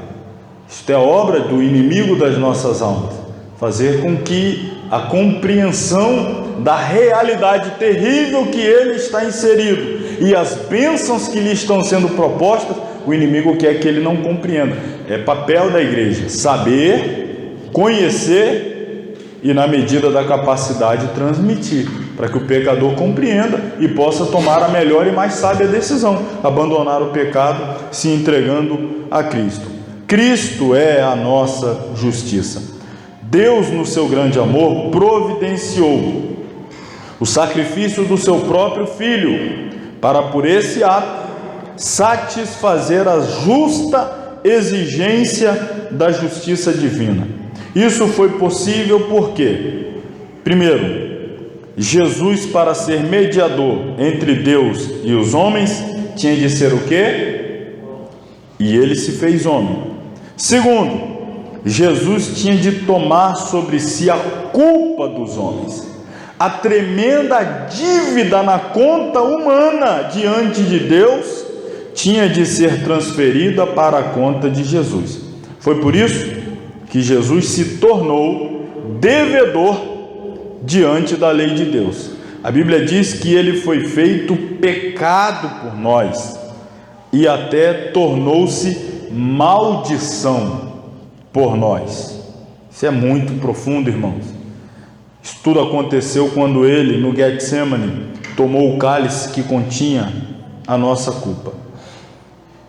Isso é a obra do inimigo das nossas almas. Fazer com que a compreensão da realidade terrível que ele está inserido e as bênçãos que lhe estão sendo propostas, o inimigo quer que ele não compreenda. É papel da igreja saber, conhecer e, na medida da capacidade, transmitir, para que o pecador compreenda e possa tomar a melhor e mais sábia decisão, abandonar o pecado, se entregando a Cristo. Cristo é a nossa justiça. Deus, no seu grande amor, providenciou o sacrifício do seu próprio Filho, para por esse ato satisfazer a justa exigência da justiça divina. Isso foi possível porque, primeiro, Jesus, para ser mediador entre Deus e os homens, tinha de ser o quê? E ele se fez homem. Segundo, Jesus tinha de tomar sobre si a culpa dos homens. A tremenda dívida na conta humana diante de Deus tinha de ser transferida para a conta de Jesus. Foi por isso que Jesus se tornou devedor diante da lei de Deus. A Bíblia diz que ele foi feito pecado por nós e até tornou-se maldição por nós. Isso é muito profundo, irmãos. Isso tudo aconteceu quando ele, no Getsemane, tomou o cálice que continha a nossa culpa.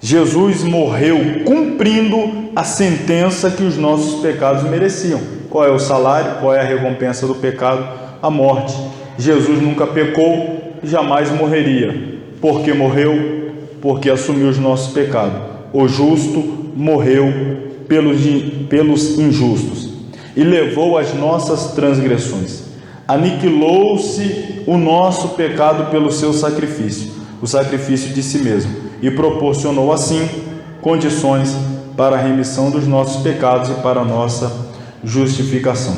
Jesus morreu cumprindo a sentença que os nossos pecados mereciam. Qual é o salário? Qual é a recompensa do pecado? A morte. Jesus nunca pecou, jamais morreria. Por que morreu? Porque assumiu os nossos pecados. O justo morreu pelos injustos e levou as nossas transgressões. Aniquilou-se o nosso pecado pelo seu sacrifício, o sacrifício de si mesmo, e proporcionou assim condições para a remissão dos nossos pecados e para a nossa justificação.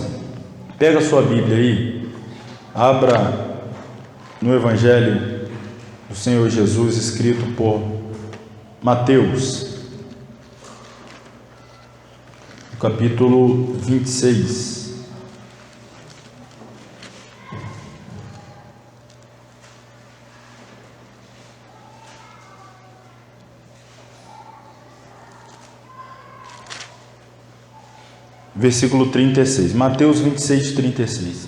Pega a sua Bíblia aí, abra no Evangelho do Senhor Jesus, escrito por Mateus, capítulo 26. Versículo 36, Mateus 26, 36.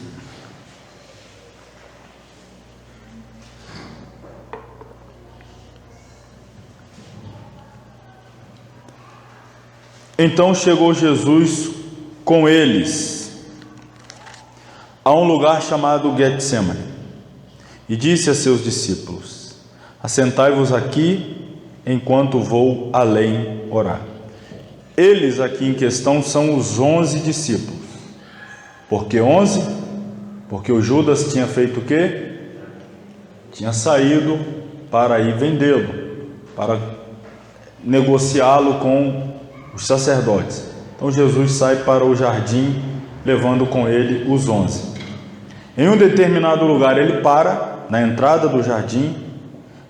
Então chegou Jesus com eles a um lugar chamado Getsemane e disse a seus discípulos: assentai-vos aqui enquanto vou além orar. Eles aqui em questão são os 11 discípulos. Por que 11? Porque o Judas tinha feito o quê? Tinha saído para ir vendê-lo, para negociá-lo com os sacerdotes. Então Jesus sai para o jardim, levando com ele os 11. Em um determinado lugar ele para, na entrada do jardim,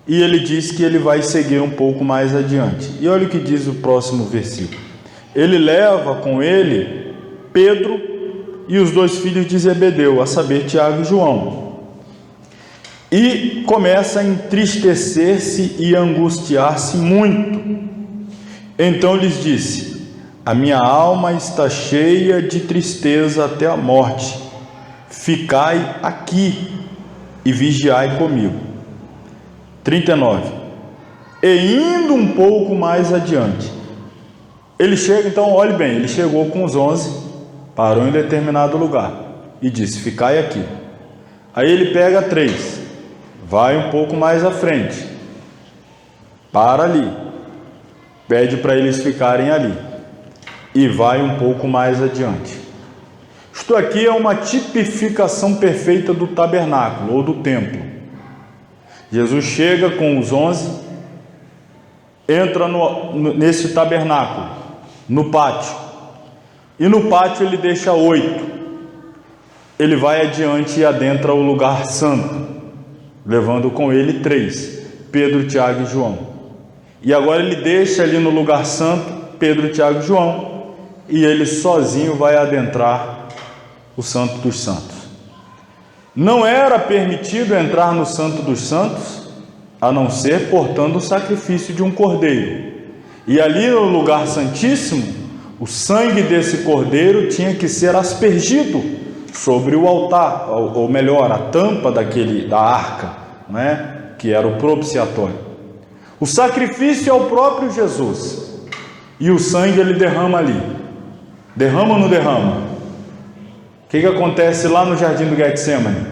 e ele diz que ele vai seguir um pouco mais adiante. E olha o que diz o próximo versículo. Ele leva com ele Pedro e os 2 filhos de Zebedeu, a saber, Tiago e João, e começa a entristecer-se e angustiar-se muito. Então lhes disse: a minha alma está cheia de tristeza até a morte. Ficai aqui e vigiai comigo. 39. E indo um pouco mais adiante, ele chega, então olhe bem, ele chegou com os 11, parou em determinado lugar e disse: ficai aqui. Aí ele pega 3, vai um pouco mais à frente, para ali, pede para eles ficarem ali e vai um pouco mais adiante. Isto aqui é uma tipificação perfeita do tabernáculo ou do templo. Jesus chega com os 11, entra nesse tabernáculo, no pátio, e no pátio ele deixa 8. Ele vai adiante e adentra o lugar santo, levando com ele 3, Pedro, Tiago e João. E agora ele deixa ali no lugar santo Pedro, Tiago e João, e ele sozinho vai adentrar o Santo dos Santos. Não era permitido entrar no Santo dos Santos, a não ser portando o sacrifício de um cordeiro. E ali no lugar santíssimo, o sangue desse cordeiro tinha que ser aspergido sobre o altar, ou melhor, a tampa da arca, né? Que era o propiciatório. O sacrifício é o próprio Jesus, e o sangue ele derrama ali. Derrama ou não derrama? O que acontece lá no jardim do Getsemane?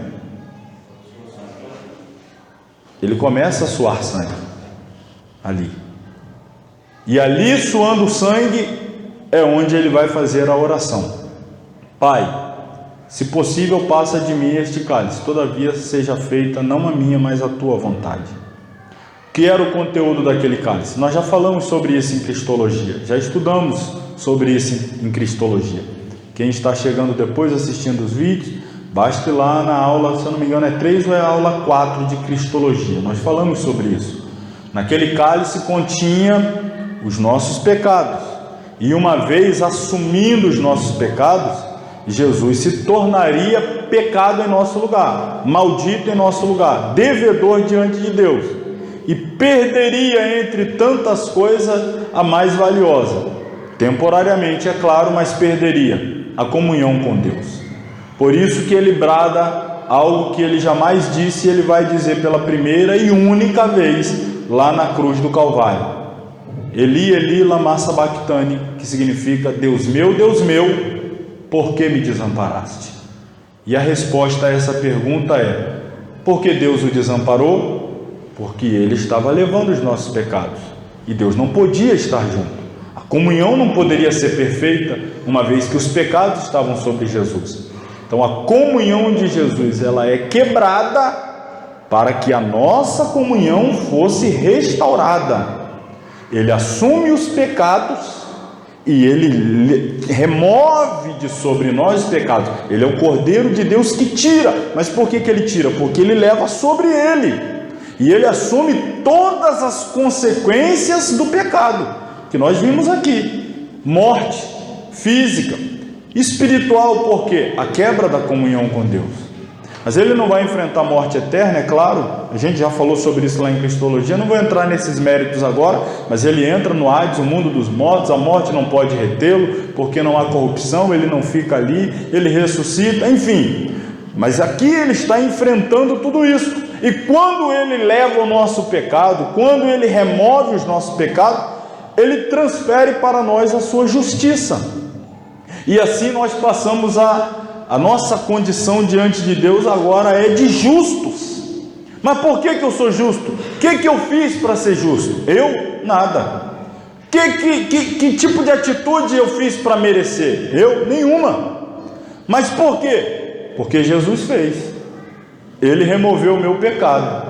Ele começa a suar sangue ali. E ali, suando sangue, é onde ele vai fazer a oração. Pai, se possível, passa de mim este cálice, todavia seja feita não a minha, mas a tua vontade. Que era o conteúdo daquele cálice? Nós já falamos sobre isso em Cristologia, já estudamos sobre isso em Cristologia. Quem está chegando depois assistindo os vídeos, basta ir lá na aula, se eu não me engano é 3 ou é a aula 4 de Cristologia. Nós falamos sobre isso. Naquele cálice continha os nossos pecados, E uma vez assumindo os nossos pecados, Jesus se tornaria pecado em nosso lugar, maldito em nosso lugar, devedor diante de Deus, e perderia entre tantas coisas a mais valiosa, temporariamente, é claro, mas perderia a comunhão com Deus. Por isso que ele brada algo que ele jamais disse, e ele vai dizer pela primeira e única vez lá na cruz do Calvário: Eli, Eli, lama sabachthani, que significa: Deus meu, por que me desamparaste? E a resposta a essa pergunta é: por que Deus o desamparou? Porque ele estava levando os nossos pecados, e Deus não podia estar junto. A comunhão não poderia ser perfeita, uma vez que os pecados estavam sobre Jesus. Então a comunhão de Jesus, ela é quebrada para que a nossa comunhão fosse restaurada. Ele assume os pecados e ele remove de sobre nós os pecados. Ele é o Cordeiro de Deus que tira. Mas por que ele tira? Porque ele leva sobre ele, e ele assume todas as consequências do pecado que nós vimos aqui: morte física, espiritual, porque a quebra da comunhão com Deus. Mas ele não vai enfrentar a morte eterna, é claro, a gente já falou sobre isso lá em Cristologia, não vou entrar nesses méritos agora, mas ele entra no Hades, o mundo dos mortos, a morte não pode retê-lo, porque não há corrupção, ele não fica ali, ele ressuscita, enfim. Mas aqui ele está enfrentando tudo isso, e quando ele leva o nosso pecado, quando ele remove os nossos pecados, ele transfere para nós a sua justiça, e assim nós passamos a nossa condição diante de Deus agora é de justos. Mas por que eu sou justo? O que eu fiz para ser justo? Eu? Nada. Que tipo de atitude eu fiz para merecer? Eu? Nenhuma. Mas por quê? Porque Jesus fez. Ele removeu o meu pecado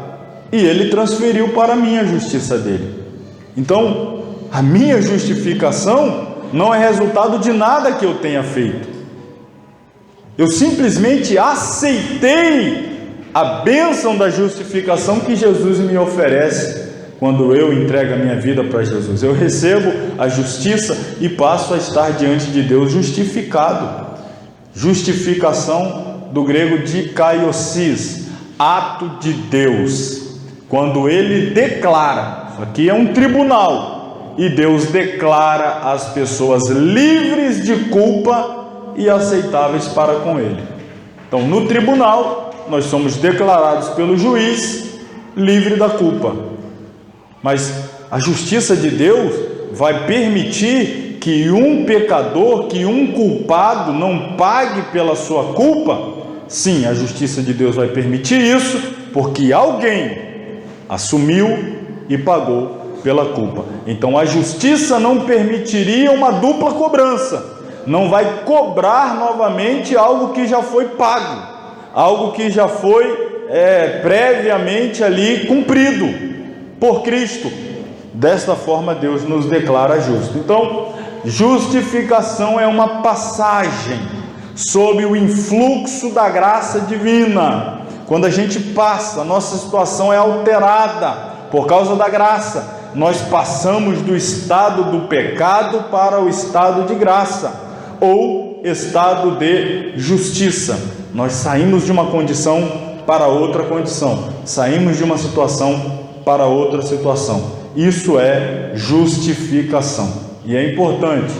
e ele transferiu para mim a justiça dele. Então, a minha justificação não é resultado de nada que eu tenha feito. Eu simplesmente aceitei a bênção da justificação que Jesus me oferece quando eu entrego a minha vida para Jesus. Eu recebo a justiça e passo a estar diante de Deus justificado. Justificação do grego dikaiosis, ato de Deus. Quando ele declara, isso aqui é um tribunal, e Deus declara as pessoas livres de culpa e aceitáveis para com ele. Então, no tribunal, nós somos declarados pelo juiz livre da culpa. Mas a justiça de Deus vai permitir que um pecador, que um culpado não pague pela sua culpa? Sim, a justiça de Deus vai permitir isso, porque alguém assumiu e pagou pela culpa. Então a justiça não permitiria uma dupla cobrança. Não vai cobrar novamente algo que já foi pago, algo que já foi previamente ali cumprido por Cristo. Desta forma Deus nos declara justo. Então, justificação é uma passagem sob o influxo da graça divina. Quando a gente passa, a nossa situação é alterada por causa da graça. Nós passamos do estado do pecado para o estado de graça, ou estado de justiça. Nós saímos de uma condição para outra condição, saímos de uma situação para outra situação. Isso é justificação, e é importante.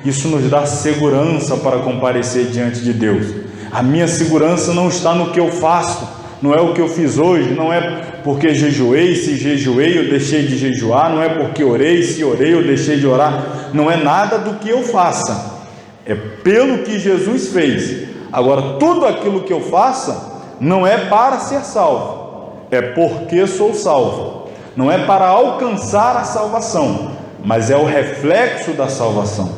Isso nos dá segurança para comparecer diante de Deus. A minha segurança não está no que eu faço, não é o que eu fiz hoje, não é porque jejuei, se jejuei eu deixei de jejuar, não é porque orei, se orei eu deixei de orar, não é nada do que eu faça, é pelo que Jesus fez. Agora, tudo aquilo que eu faça não é para ser salvo, é porque sou salvo. Não é para alcançar a salvação, mas é o reflexo da salvação.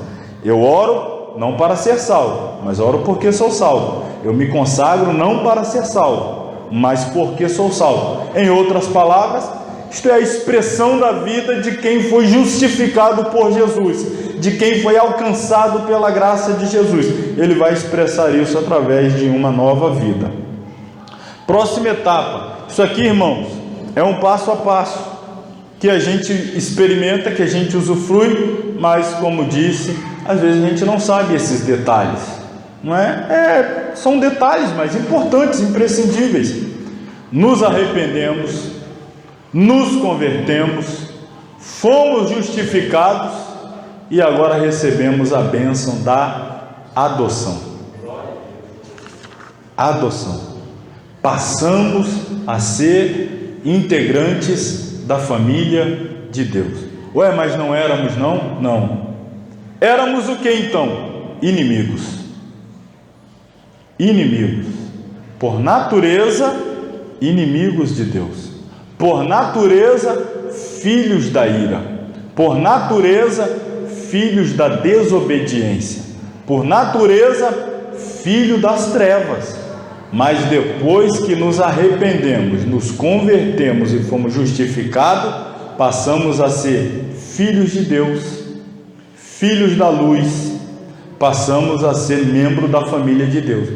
Eu oro não para ser salvo, mas oro porque sou salvo. Eu me consagro não para ser salvo, mas porque sou salvo. Em outras palavras, isto é a expressão da vida de quem foi justificado por Jesus, de quem foi alcançado pela graça de Jesus. Ele vai expressar isso através de uma nova vida. Próxima etapa. Isso aqui, irmãos, é um passo a passo que a gente experimenta, que a gente usufrui, mas como disse, às vezes a gente não sabe esses detalhes, não é? São detalhes, mas importantes, imprescindíveis. Nos arrependemos, nos convertemos, fomos justificados e agora recebemos a bênção da adoção. Adoção. Passamos a ser integrantes da família de Deus. Ué, mas não éramos não? Não. Éramos o que então? Inimigos. Inimigos. Por natureza, inimigos de Deus. Por natureza, filhos da ira. Por natureza, filhos da desobediência. Por natureza, filho das trevas. Mas depois que nos arrependemos, nos convertemos e fomos justificados, passamos a ser filhos de Deus, filhos da luz, passamos a ser membro da família de Deus.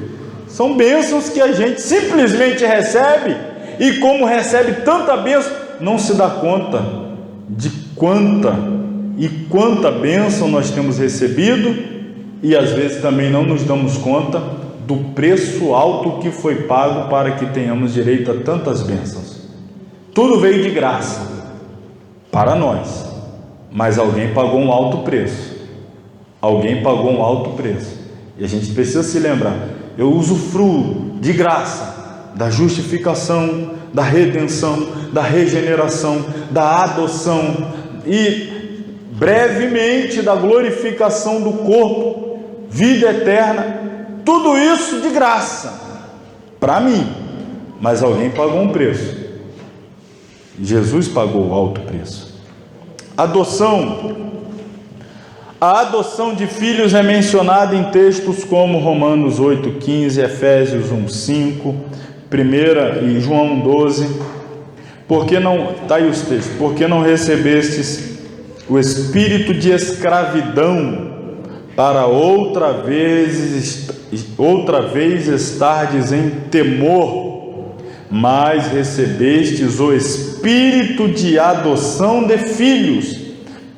São bênçãos que a gente simplesmente recebe, e como recebe tanta bênção, não se dá conta de quanta bênção nós temos recebido, e às vezes também não nos damos conta do preço alto que foi pago para que tenhamos direito a tantas bênçãos. Tudo veio de graça para nós, mas alguém pagou um alto preço. Alguém pagou um alto preço. E a gente precisa se lembrar: eu usufruo de graça da justificação, da redenção, da regeneração, da adoção e brevemente da glorificação do corpo, vida eterna. Tudo isso de graça para mim, mas alguém pagou um preço. Jesus pagou o alto preço. Adoção. A adoção de filhos é mencionada em textos como Romanos 8,15, Efésios 1,5, 1 e João 12. Porque não, está aí os textos: porque não recebestes o espírito de escravidão para outra vez estardes em temor, mas recebestes o espírito de adoção de filhos,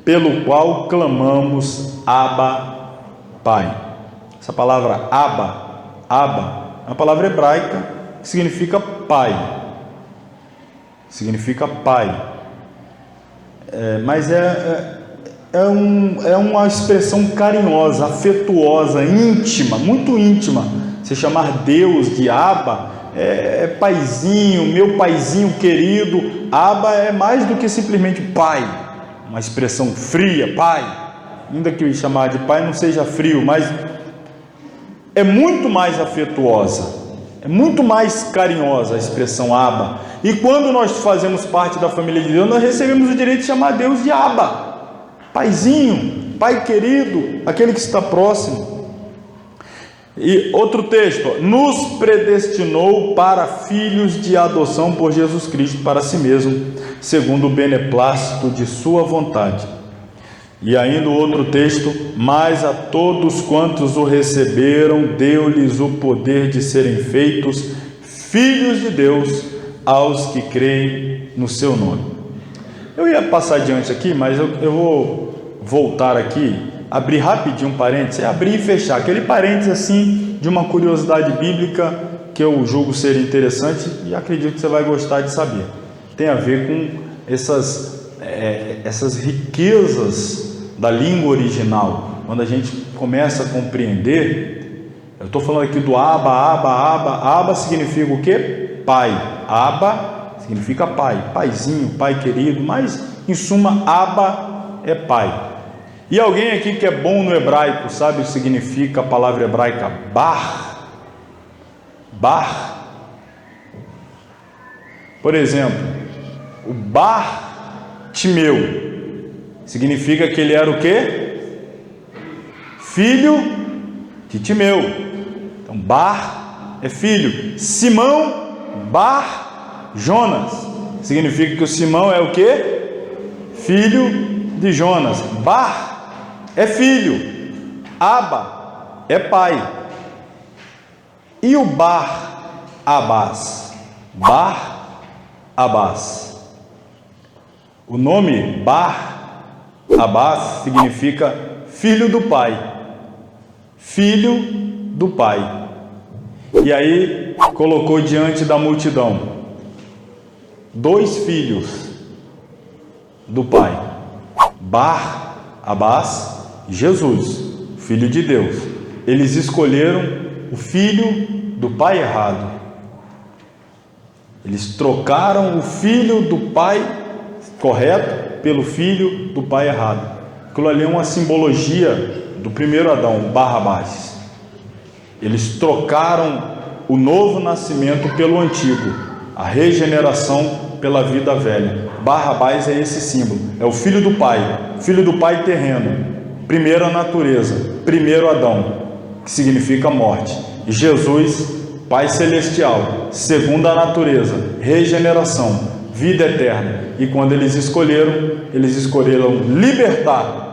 pelo qual clamamos: Abba, Pai. Essa palavra Abba é uma palavra hebraica que significa pai. Significa pai. Mas é uma expressão carinhosa, afetuosa, íntima, muito íntima. Você chamar Deus de Abba é paizinho, meu paizinho querido. Abba é mais do que simplesmente pai, uma expressão fria, pai. Ainda que chamar de pai não seja frio, mas é muito mais afetuosa, é muito mais carinhosa a expressão Abba. E quando nós fazemos parte da família de Deus, nós recebemos o direito de chamar Deus de Abba, paizinho, pai querido, aquele que está próximo. E outro texto: nos predestinou para filhos de adoção por Jesus Cristo para si mesmo, segundo o beneplácito de sua vontade. E ainda outro texto: mas a todos quantos o receberam, deu-lhes o poder de serem feitos filhos de Deus, aos que creem no seu nome. Eu ia passar adiante aqui, mas eu vou voltar aqui, abrir rapidinho um parênteses, abrir e fechar, aquele parênteses assim, de uma curiosidade bíblica que eu julgo ser interessante e acredito que você vai gostar de saber. Tem a ver com essas riquezas da língua original. Quando a gente começa a compreender, eu estou falando aqui do Abba significa o quê? Pai. Abba significa pai, paizinho, pai querido, mas em suma, Abba é pai. E alguém aqui que é bom no hebraico, sabe o que significa a palavra hebraica bar? Bar. Por exemplo, o Bartimeu significa que ele era o quê? Filho de Timeu. Então, Bar é filho. Simão, Bar Jonas, significa que o Simão é o quê? Filho de Jonas. Bar é filho, Abba é pai. E o Bar-Abás? Bar-Abás. O nome Bar-Abás Abás significa filho do pai. Filho do pai. E aí colocou diante da multidão 2 filhos do pai, Abás e Jesus, filho de Deus. Eles escolheram o filho do pai errado. Eles trocaram o filho do pai correto pelo filho do pai errado. Aquilo ali é uma simbologia do primeiro Adão, Barrabás. Eles trocaram o novo nascimento pelo antigo, a regeneração pela vida velha. Barrabás é esse símbolo, é o filho do pai terreno, primeira natureza, primeiro Adão, que significa morte. E Jesus, pai celestial, segunda natureza, regeneração, vida eterna. E quando eles escolheram libertar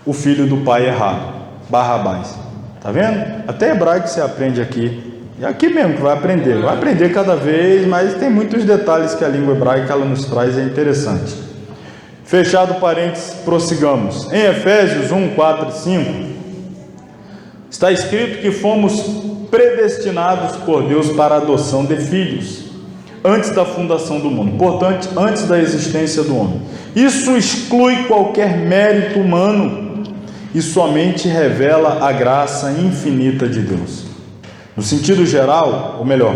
o filho do pai errado, Barrabás. Tá vendo? Até hebraico você aprende aqui. É aqui mesmo que vai aprender cada vez, mas tem muitos detalhes que a língua hebraica ela nos traz, é interessante. Fechado parênteses, prossigamos. Em Efésios 1, 4 e 5, está escrito que fomos predestinados por Deus para a adoção de filhos, antes da fundação do mundo, portanto, antes da existência do homem. Isso exclui qualquer mérito humano e somente revela a graça infinita de Deus. No sentido geral, ou melhor,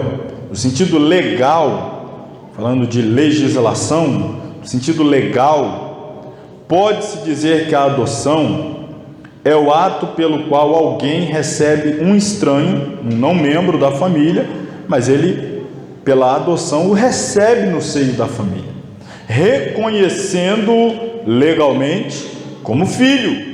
no sentido legal, falando de legislação, no sentido legal, pode-se dizer que a adoção é o ato pelo qual alguém recebe um estranho, um não membro da família, mas ele, pela adoção, o recebe no seio da família, reconhecendo legalmente como filho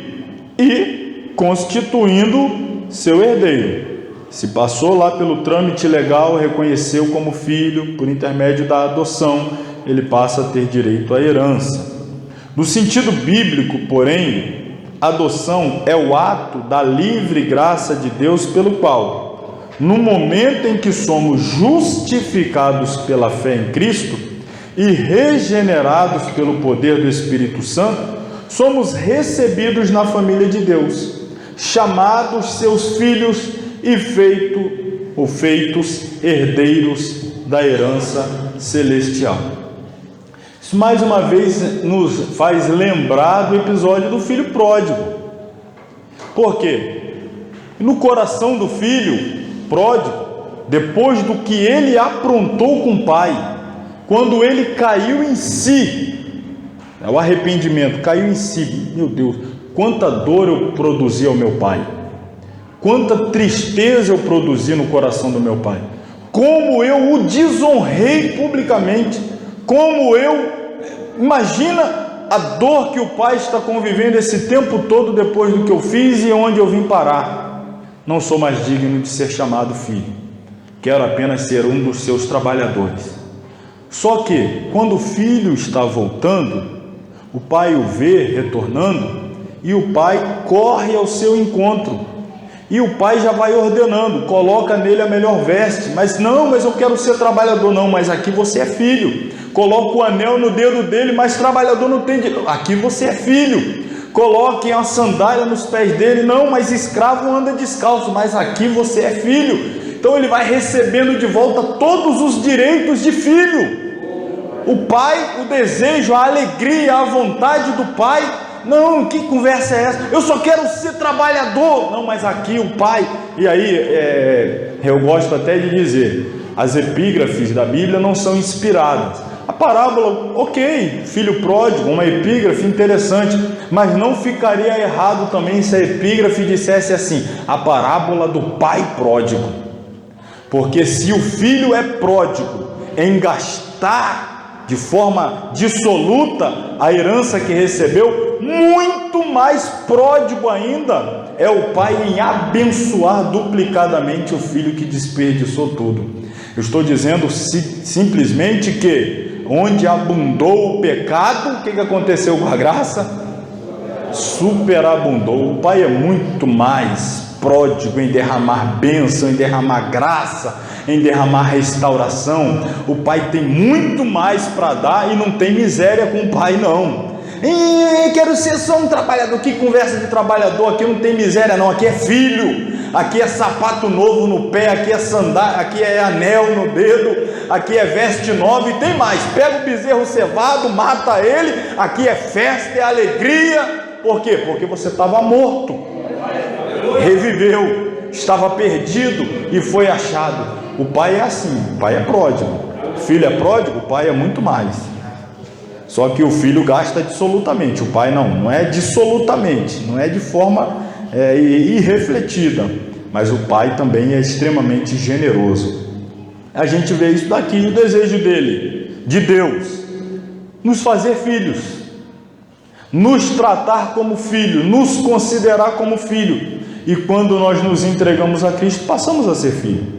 e constituindo seu herdeiro. Se passou lá pelo trâmite legal, reconheceu como filho, por intermédio da adoção, ele passa a ter direito à herança. No sentido bíblico, porém, adoção é o ato da livre graça de Deus pelo qual, no momento em que somos justificados pela fé em Cristo e regenerados pelo poder do Espírito Santo, somos recebidos na família de Deus, chamados seus filhos e feitos herdeiros da herança celestial. Isso mais uma vez nos faz lembrar do episódio do filho pródigo. Por quê? No coração do filho pródigo, depois do que ele aprontou com o pai, quando ele caiu em si, o arrependimento, caiu em si, meu Deus, quanta dor eu produzi ao meu pai, quanta tristeza eu produzi no coração do meu pai, como eu o desonrei publicamente, imagina a dor que o pai está convivendo esse tempo todo depois do que eu fiz e onde eu vim parar. Não sou mais digno de ser chamado filho, quero apenas ser um dos seus trabalhadores. Só que quando o filho está voltando, o pai o vê retornando e o pai corre ao seu encontro, e o pai já vai ordenando, coloca nele a melhor veste, mas eu quero ser trabalhador. Não, mas aqui você é filho. Coloca o anel no dedo dele, mas trabalhador não tem direito. Aqui você é filho. Coloquem a sandália nos pés dele. Não, mas escravo anda descalço, mas aqui você é filho. Então ele vai recebendo de volta todos os direitos de filho. O pai, o desejo, a alegria, a vontade do pai. Não, que conversa é essa? Eu só quero ser trabalhador. Não, mas aqui o pai. E aí, eu gosto até de dizer, as epígrafes da Bíblia não são inspiradas. A parábola, ok, filho pródigo, uma epígrafe interessante, mas não ficaria errado também se a epígrafe dissesse assim, a parábola do pai pródigo. Porque se o filho é pródigo em gastar de forma dissoluta a herança que recebeu, muito mais pródigo ainda é o pai em abençoar duplicadamente o filho que desperdiçou tudo. Eu estou dizendo simplesmente que onde abundou o pecado, o que aconteceu com a graça? Superabundou. O pai é muito mais pródigo em derramar bênção, em derramar graça, em derramar restauração. O pai tem muito mais para dar e não tem miséria com o pai, não. Quero ser só um trabalhador. Que conversa de trabalhador? Aqui não tem miséria não, aqui é filho, aqui é sapato novo no pé, aqui é sandália, aqui é anel no dedo, aqui é veste nova e tem mais. Pega o bezerro cevado, mata ele, aqui é festa, é alegria. Por quê? Porque você estava morto, reviveu, estava perdido e foi achado. O pai é assim, o pai é pródigo. O filho é pródigo, o pai é muito mais. Só que o filho gasta dissolutamente, o pai não é dissolutamente, não é de forma irrefletida, mas o pai também é extremamente generoso. A gente vê isso daqui, o desejo dele, de Deus, nos fazer filhos, nos tratar como filho, nos considerar como filho, e quando nós nos entregamos a Cristo, passamos a ser filho.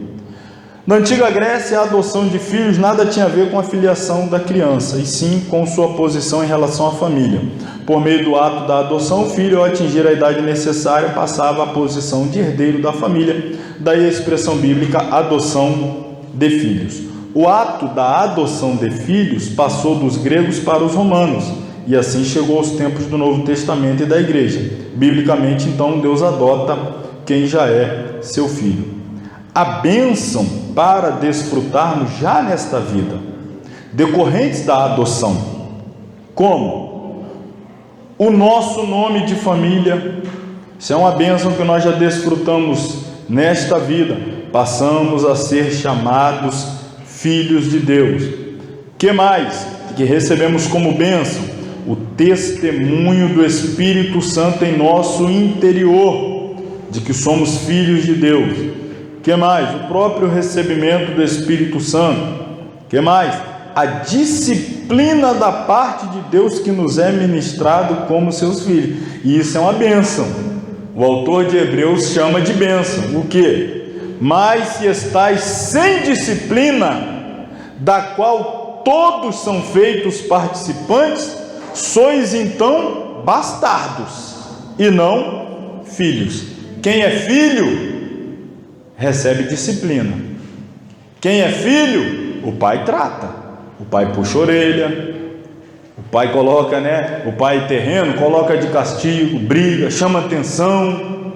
Na antiga Grécia, a adoção de filhos nada tinha a ver com a filiação da criança, e sim com sua posição em relação à família. Por meio do ato da adoção, o filho, ao atingir a idade necessária, passava à posição de herdeiro da família, daí a expressão bíblica adoção de filhos. O ato da adoção de filhos passou dos gregos para os romanos, e assim chegou aos tempos do Novo Testamento e da Igreja. Biblicamente, então, Deus adota quem já é seu filho. A bênção para desfrutarmos já nesta vida, decorrentes da adoção, como o nosso nome de família. Isso é uma bênção que nós já desfrutamos nesta vida, passamos a ser chamados filhos de Deus. Que mais que recebemos como bênção? O testemunho do Espírito Santo em nosso interior, de que somos filhos de Deus. Que mais? O próprio recebimento do Espírito Santo. Que mais? A disciplina da parte de Deus que nos é ministrado como seus filhos. E isso é uma bênção. O autor de Hebreus chama de bênção. O quê? Mas se estáis sem disciplina, da qual todos são feitos participantes, sois então bastardos e não filhos. Quem é filho recebe disciplina. Quem é filho, o pai trata, o pai puxa a orelha, o pai coloca, o pai terreno coloca de castigo, briga, chama atenção.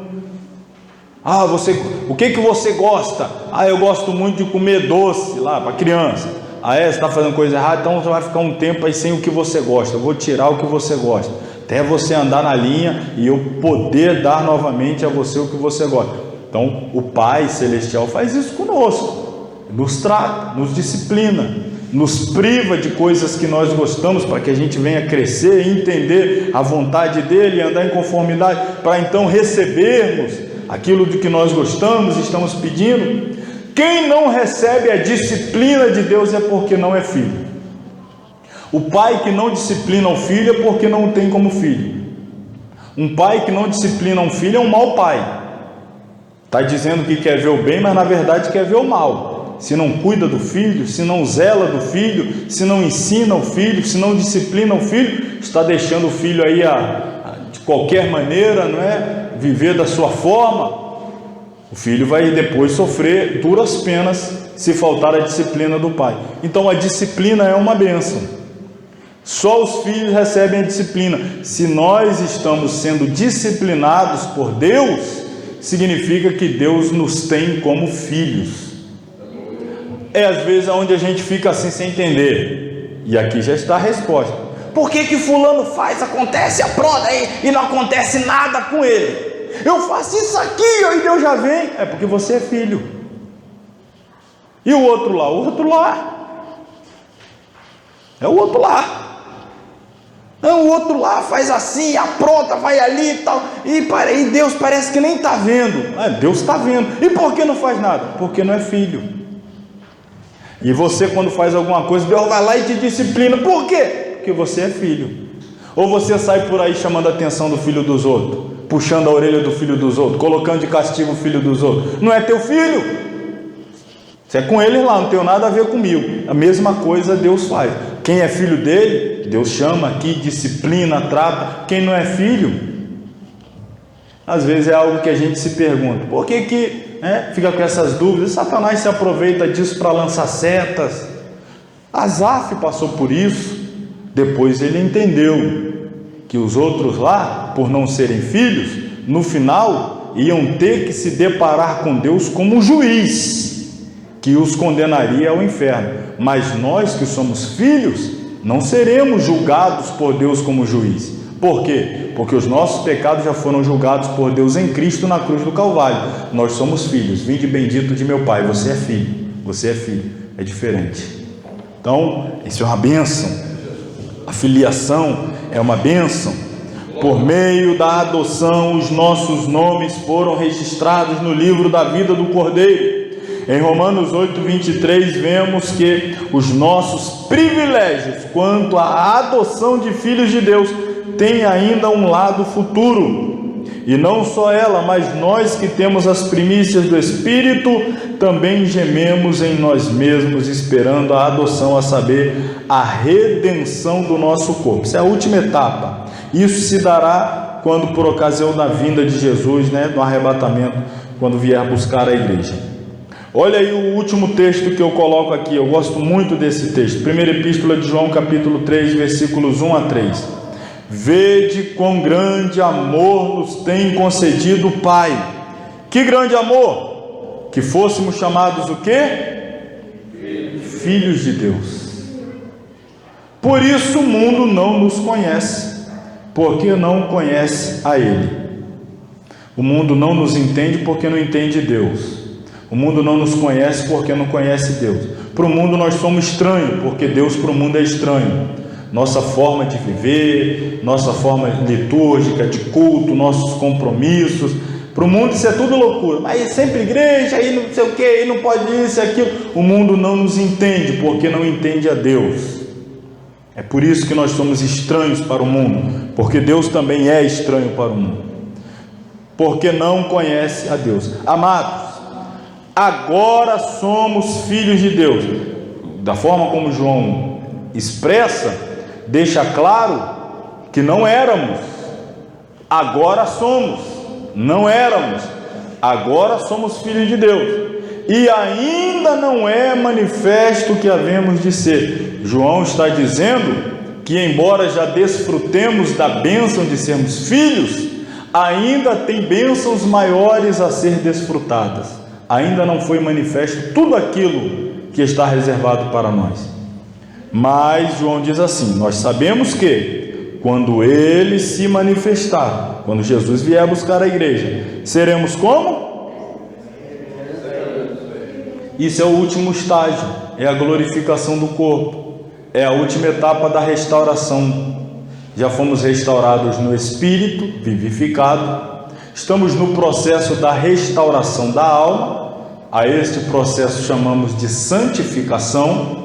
O que você gosta? Eu gosto muito de comer doce lá para criança. Você está fazendo coisa errada, então você vai ficar um tempo aí sem o que você gosta. Eu vou tirar o que você gosta, até você andar na linha e eu poder dar novamente a você o que você gosta. Então, o Pai Celestial faz isso conosco, nos trata, nos disciplina, nos priva de coisas que nós gostamos, para que a gente venha crescer e entender a vontade dEle, andar em conformidade, para então recebermos aquilo de que nós gostamos e estamos pedindo. Quem não recebe a disciplina de Deus é porque não é filho. O pai que não disciplina o filho é porque não o tem como filho. Um pai que não disciplina um filho é um mau pai. Está dizendo que quer ver o bem, mas na verdade quer ver o mal. Se não cuida do filho, se não zela do filho, se não ensina o filho, se não disciplina o filho, está deixando o filho aí de qualquer maneira, viver da sua forma. O filho vai depois sofrer duras penas se faltar a disciplina do pai. Então a disciplina é uma bênção. Só os filhos recebem a disciplina. Se nós estamos sendo disciplinados por Deus, significa que Deus nos tem como filhos. Às vezes onde a gente fica assim sem entender. E aqui já está a resposta. Por que fulano faz, acontece, apronta e não acontece nada com ele? Eu faço isso aqui e Deus já vem. É porque você é filho. E o outro lá? O outro lá. É o outro lá. Não, o outro lá faz assim, apronta, vai ali e tal. E Deus parece que nem está vendo. Deus está vendo. E por que não faz nada? Porque não é filho. E você, quando faz alguma coisa, Deus vai lá e te disciplina. Por quê? Porque você é filho. Ou você sai por aí chamando a atenção do filho dos outros, puxando a orelha do filho dos outros, colocando de castigo o filho dos outros. Não é teu filho. Você é com ele lá, não tem nada a ver comigo. A mesma coisa Deus faz. Quem é filho dele, Deus chama aqui, disciplina, trata. Quem não é filho, às vezes é algo que a gente se pergunta. Por que fica com essas dúvidas? Satanás se aproveita disso para lançar setas. Asaf passou por isso. Depois ele entendeu que os outros lá, por não serem filhos, no final iam ter que se deparar com Deus como juiz, que os condenaria ao inferno. Mas nós que somos filhos, não seremos julgados por Deus como juiz. Por quê? Porque os nossos pecados já foram julgados por Deus em Cristo na cruz do Calvário. Nós somos filhos. Vinde bendito de meu Pai. Você é filho. Você é filho. É diferente. Então, isso é uma bênção. A filiação é uma bênção. Por meio da adoção, os nossos nomes foram registrados no livro da vida do Cordeiro. Em Romanos 8:23, vemos que os nossos privilégios quanto à adoção de filhos de Deus têm ainda um lado futuro. E não só ela, mas nós que temos as primícias do Espírito, também gememos em nós mesmos, esperando a adoção, a saber, a redenção do nosso corpo. Essa é a última etapa. Isso se dará quando, por ocasião da vinda de Jesus, no arrebatamento, quando vier buscar a igreja. Olha aí o último texto que eu coloco aqui. Eu gosto muito desse texto. Primeira Epístola de João, capítulo 3, versículos 1 a 3. Vede quão grande amor nos tem concedido o Pai. Que grande amor! Que fôssemos chamados o quê? Filhos de Deus. Por isso o mundo não nos conhece, porque não conhece a Ele. O mundo não nos entende porque não entende Deus. O mundo não nos conhece porque não conhece Deus. Para o mundo nós somos estranhos, porque Deus para o mundo é estranho. Nossa forma de viver, nossa forma litúrgica, de culto, nossos compromissos. Para o mundo isso é tudo loucura. Mas sempre igreja, aí não sei o que, aí não pode isso e aquilo. O mundo não nos entende porque não entende a Deus. É por isso que nós somos estranhos para o mundo, porque Deus também é estranho para o mundo. Porque não conhece a Deus. Amados, agora somos filhos de Deus. Da forma como João expressa, deixa claro que não éramos, agora somos. Não éramos, agora somos filhos de Deus. E ainda não é manifesto o que havemos de ser. João está dizendo que, embora já desfrutemos da bênção de sermos filhos, ainda tem bênçãos maiores a ser desfrutadas. Ainda não foi manifesto tudo aquilo que está reservado para nós. Mas João diz assim: nós sabemos que quando Ele se manifestar, quando Jesus vier buscar a igreja, seremos como? Isso é o último estágio, é a glorificação do corpo, é a última etapa da restauração. Já fomos restaurados no Espírito, vivificado. Estamos no processo da restauração da alma. A este processo chamamos de santificação,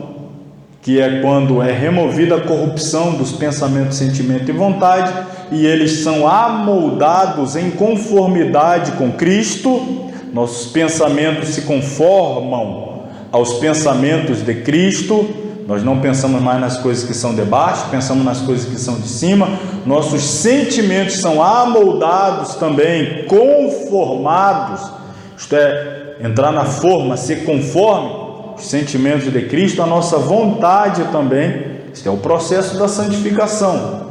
que é quando é removida a corrupção dos pensamentos, sentimento e vontade, e eles são amoldados em conformidade com Cristo. Nossos pensamentos se conformam aos pensamentos de Cristo. Nós não pensamos mais nas coisas que são de baixo, pensamos nas coisas que são de cima. Nossos sentimentos são amoldados também, conformados, isto é, entrar na forma, ser conforme os sentimentos de Cristo, a nossa vontade também. Este é o processo da santificação,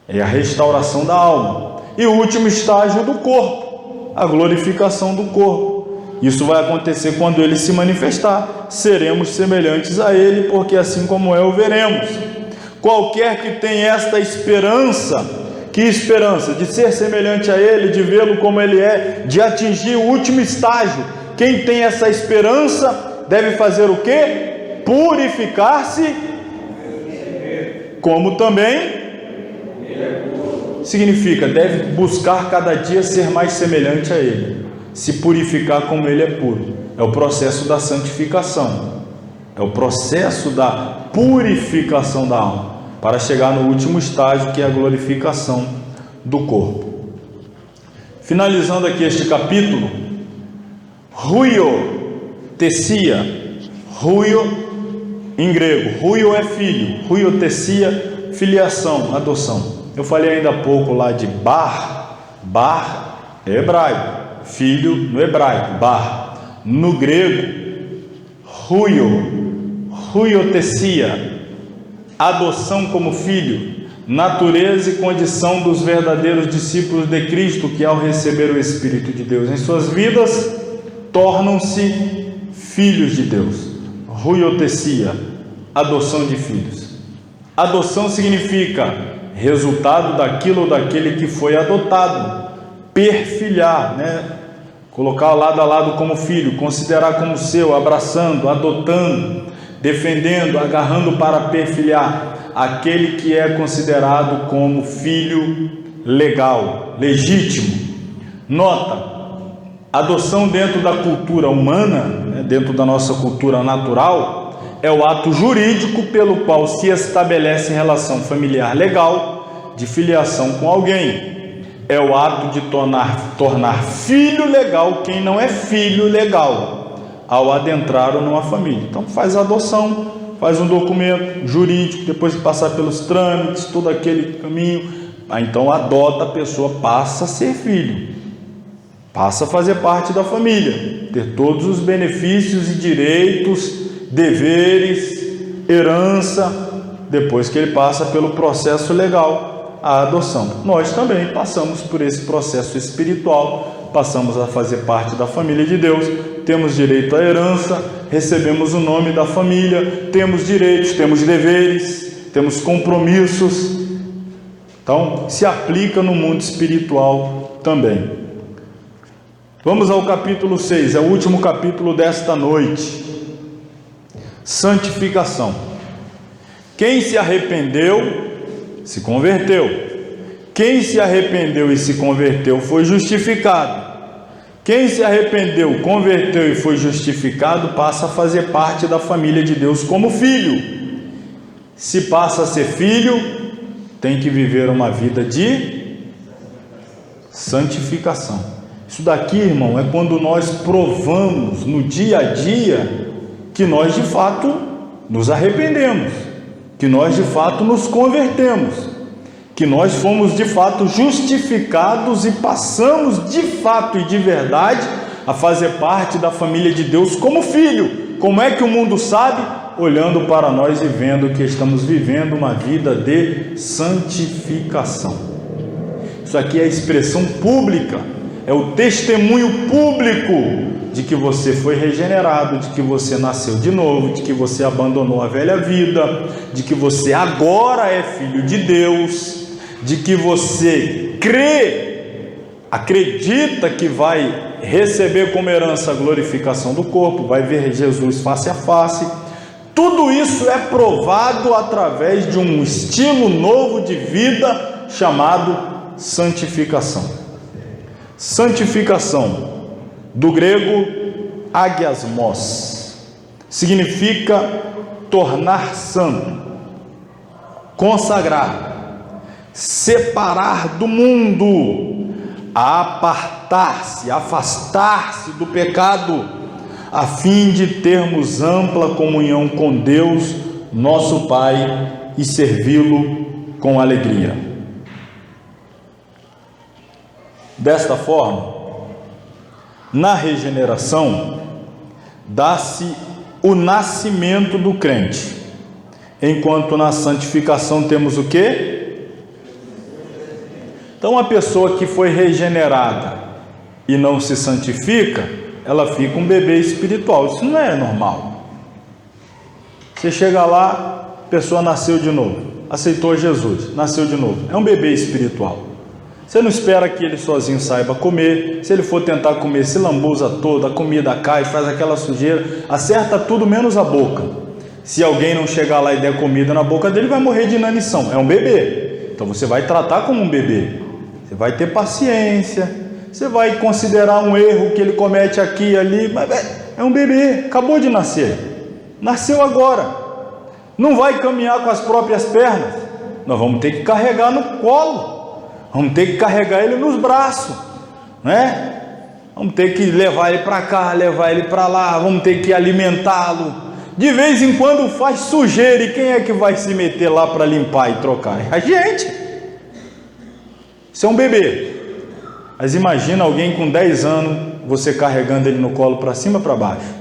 é a restauração da alma. E o último estágio do corpo, a glorificação do corpo. Isso vai acontecer quando Ele se manifestar. Seremos semelhantes a Ele, porque assim como é, o veremos. Qualquer que tem esta esperança, que esperança? De ser semelhante a Ele, de vê-lo como Ele é, de atingir o último estágio. Quem tem essa esperança deve fazer o quê? Purificar-se, como também significa, deve buscar cada dia ser mais semelhante a Ele, se purificar como Ele é puro. É o processo da santificação, é o processo da purificação da alma, para chegar no último estágio, que é a glorificação do corpo. Finalizando aqui este capítulo, Huio Tessia, Huio em grego, Huio é filho, Huio Tessia, filiação, adoção. Eu falei ainda há pouco lá de Bar é hebraico, filho no hebraico, Bar. No grego, Huio Tessia, adoção como filho, natureza e condição dos verdadeiros discípulos de Cristo, que ao receber o Espírito de Deus em suas vidas, tornam-se filhos de Deus. Ruiotesia, adoção de filhos. Adoção significa resultado daquilo ou daquele que foi adotado. Perfilhar, colocar lado a lado como filho, considerar como seu, abraçando, adotando, defendendo, agarrando para perfilhar. Aquele que é considerado como filho legal, legítimo. Nota, adoção dentro da cultura humana, dentro da nossa cultura natural, é o ato jurídico pelo qual se estabelece relação familiar legal de filiação com alguém. É o ato de tornar filho legal quem não é filho legal, ao adentrar numa família. Então faz a adoção, faz um documento jurídico, depois de passar pelos trâmites, todo aquele caminho, então adota, a pessoa passa a ser filho, passa a fazer parte da família, ter todos os benefícios e direitos, deveres, herança, depois que ele passa pelo processo legal, a adoção. Nós também passamos por esse processo espiritual, passamos a fazer parte da família de Deus, temos direito à herança, recebemos o nome da família, temos direitos, temos deveres, temos compromissos. Então, se aplica no mundo espiritual também. Vamos ao capítulo 6, é o último capítulo desta noite. Santificação. Quem se arrependeu, se converteu. Quem se arrependeu e se converteu foi justificado. Quem se arrependeu, converteu e foi justificado, passa a fazer parte da família de Deus como filho. Se passa a ser filho, tem que viver uma vida de santificação. Isso daqui, irmão, é quando nós provamos no dia a dia que nós de fato nos arrependemos, que nós de fato nos convertemos, que nós fomos de fato justificados e passamos de fato e de verdade a fazer parte da família de Deus como filho. Como é que o mundo sabe? Olhando para nós e vendo que estamos vivendo uma vida de santificação. Isso aqui é a expressão pública, é o testemunho público de que você foi regenerado, de que você nasceu de novo, de que você abandonou a velha vida, de que você agora é filho de Deus, de que você crê, acredita que vai receber como herança a glorificação do corpo, vai ver Jesus face a face. Tudo isso é provado através de um estilo novo de vida chamado santificação. Santificação, do grego agiasmos, significa tornar santo, consagrar, separar do mundo, apartar-se, afastar-se do pecado, a fim de termos ampla comunhão com Deus, nosso Pai, e servi-lo com alegria. Desta forma, na regeneração, dá-se o nascimento do crente, enquanto na santificação temos o quê? Então, a pessoa que foi regenerada e não se santifica, ela fica um bebê espiritual. Isso não é normal. Você chega lá, a pessoa nasceu de novo, aceitou Jesus, nasceu de novo, é um bebê espiritual. Você não espera que ele sozinho saiba comer. Se ele for tentar comer, se lambuza toda, a comida cai, faz aquela sujeira, acerta tudo menos a boca. Se alguém não chegar lá e der comida na boca dele, vai morrer de inanição. É um bebê. Então você vai tratar como um bebê. Você vai ter paciência. Você vai considerar um erro que ele comete aqui e ali. Mas é um bebê, acabou de nascer. Nasceu agora. Não vai caminhar com as próprias pernas. Nós vamos ter que carregar no colo. Vamos ter que carregar ele nos braços, né? Vamos ter que levar ele para cá, levar ele para lá, vamos ter que alimentá-lo. De vez em quando faz sujeira, e quem é que vai se meter lá para limpar e trocar? A gente. Isso é um bebê. Mas imagina alguém com 10 anos, você carregando ele no colo para cima e para baixo,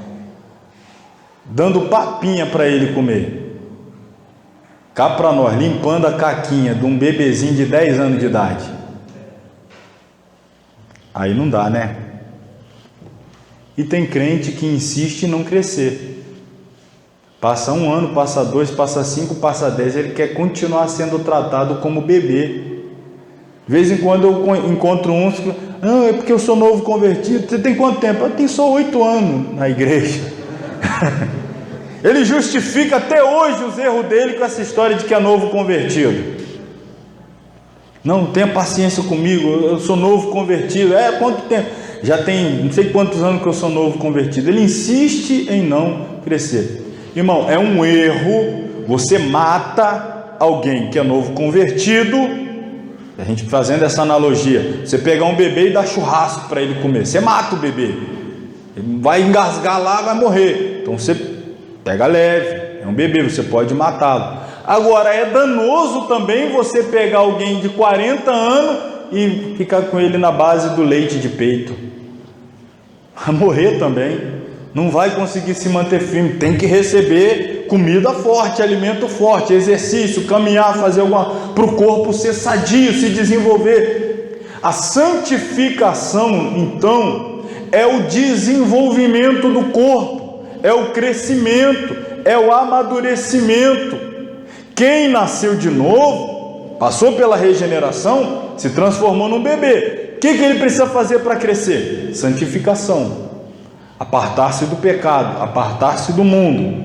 dando papinha para ele comer. Cá para nós, limpando a caquinha de um bebezinho de 10 anos de idade. Aí não dá, né? E tem crente que insiste em não crescer. Passa 1 ano, passa 2, passa 5, passa 10, ele quer continuar sendo tratado como bebê. De vez em quando eu encontro uns que é porque eu sou novo convertido. Você tem quanto tempo? Eu tenho só 8 anos na igreja. Ele justifica até hoje os erros dele com essa história de que é novo convertido. Não, tenha paciência comigo, eu sou novo convertido. Quanto tempo? Já tem não sei quantos anos que eu sou novo convertido. Ele insiste em não crescer. Irmão, é um erro você mata alguém que é novo convertido. A gente fazendo essa analogia, você pegar um bebê e dar churrasco para ele comer, você mata o bebê, ele vai engasgar lá, vai morrer. Então você pega leve, é um bebê, você pode matá-lo. Agora é danoso também você pegar alguém de 40 anos e ficar com ele na base do leite de peito, vai morrer também, não vai conseguir se manter firme. Tem que receber comida forte, alimento forte, exercício, caminhar, fazer alguma, para o corpo ser sadio, se desenvolver. A santificação, então, é o desenvolvimento do corpo, é o crescimento, é o amadurecimento. Quem nasceu de novo, passou pela regeneração, se transformou num bebê. O que ele precisa fazer para crescer? Santificação. Apartar-se do pecado, apartar-se do mundo.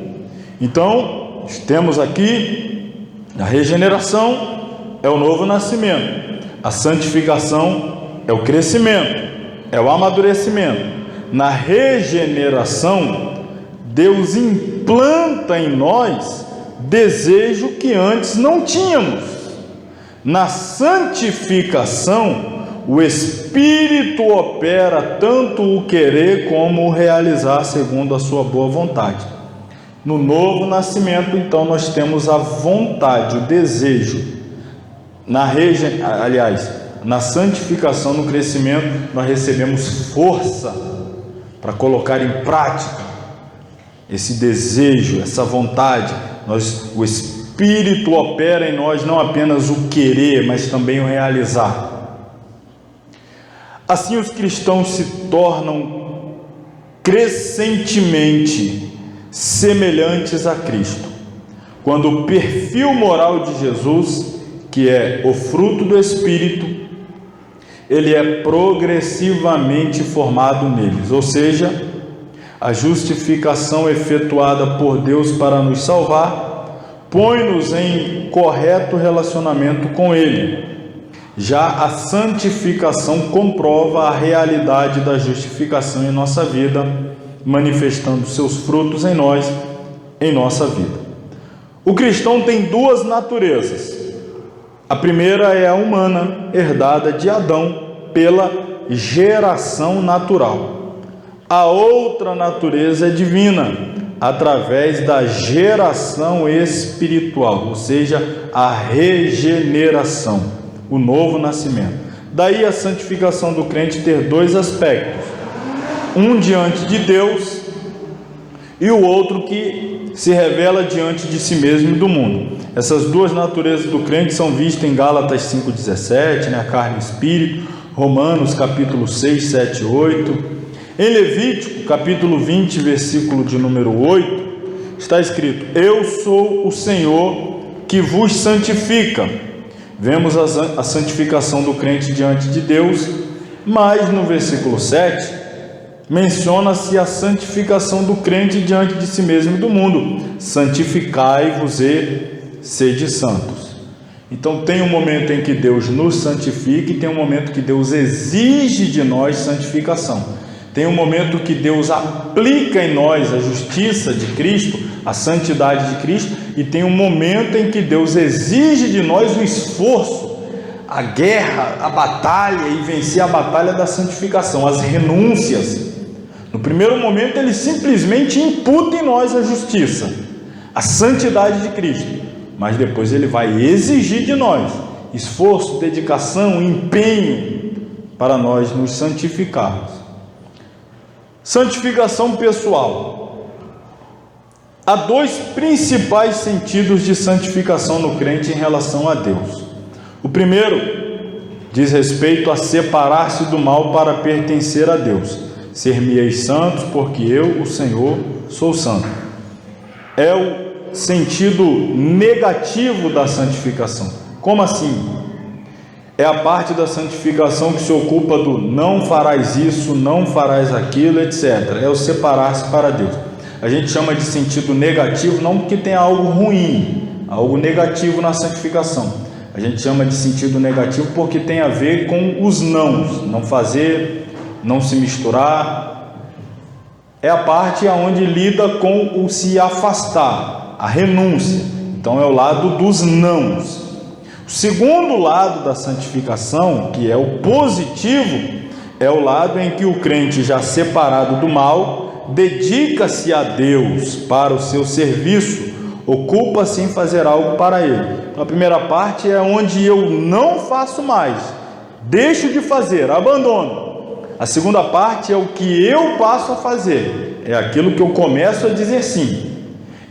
Então, temos aqui a regeneração é o novo nascimento, a santificação é o crescimento, é o amadurecimento. Na regeneração, Deus implanta em nós desejo que antes não tínhamos. Na santificação, o Espírito opera tanto o querer como o realizar segundo a sua boa vontade. No novo nascimento, então, nós temos a vontade, o desejo. Na santificação, no crescimento, nós recebemos força para colocar em prática esse desejo, essa vontade. O Espírito opera em nós não apenas o querer, mas também o realizar. Assim, os cristãos se tornam crescentemente semelhantes a Cristo, quando o perfil moral de Jesus, que é o fruto do Espírito, ele é progressivamente formado neles, ou seja, a justificação efetuada por Deus para nos salvar, põe-nos em correto relacionamento com Ele. Já a santificação comprova a realidade da justificação em nossa vida, manifestando seus frutos em nós, em nossa vida. O cristão tem 2 naturezas. A primeira é a humana, herdada de Adão pela geração natural. A outra natureza é divina, através da geração espiritual, ou seja, a regeneração, o novo nascimento. Daí a santificação do crente ter 2 aspectos: um diante de Deus e o outro que se revela diante de si mesmo e do mundo. Essas 2 naturezas do crente são vistas em Gálatas 5,17, a carne e o espírito, Romanos capítulo 6, 7 e 8. Em Levítico capítulo 20, versículo de número 8, está escrito: eu sou o Senhor que vos santifica. Vemos a santificação do crente diante de Deus, mas no versículo 7 menciona-se a santificação do crente diante de si mesmo e do mundo: santificai-vos e sede santos. Então tem um momento em que Deus nos santifica e tem um momento que Deus exige de nós santificação. Tem um momento que Deus aplica em nós a justiça de Cristo, a santidade de Cristo, e tem um momento em que Deus exige de nós o esforço, a guerra, a batalha, e vencer a batalha da santificação, as renúncias. No primeiro momento ele simplesmente imputa em nós a justiça, a santidade de Cristo, mas depois ele vai exigir de nós esforço, dedicação, empenho para nós nos santificarmos. Santificação pessoal. Há dois principais sentidos de santificação no crente em relação a Deus. O primeiro diz respeito a separar-se do mal para pertencer a Deus. Ser-me-eis santos, porque eu, o Senhor, sou santo. É o sentido negativo da santificação. Como assim? É a parte da santificação que se ocupa do não farás isso, não farás aquilo, etc. É o separar-se para Deus. A gente chama de sentido negativo, não porque tem algo ruim, algo negativo na santificação. A gente chama de sentido negativo porque tem a ver com os nãos, não fazer, não se misturar. É a parte onde lida com o se afastar, a renúncia. Então é o lado dos nãos. O segundo lado da santificação, que é o positivo, é o lado em que o crente, já separado do mal, dedica-se a Deus para o seu serviço, ocupa-se em fazer algo para Ele. Então, a primeira parte é onde eu não faço mais, deixo de fazer, abandono. A segunda parte é o que eu passo a fazer, é aquilo que eu começo a dizer sim.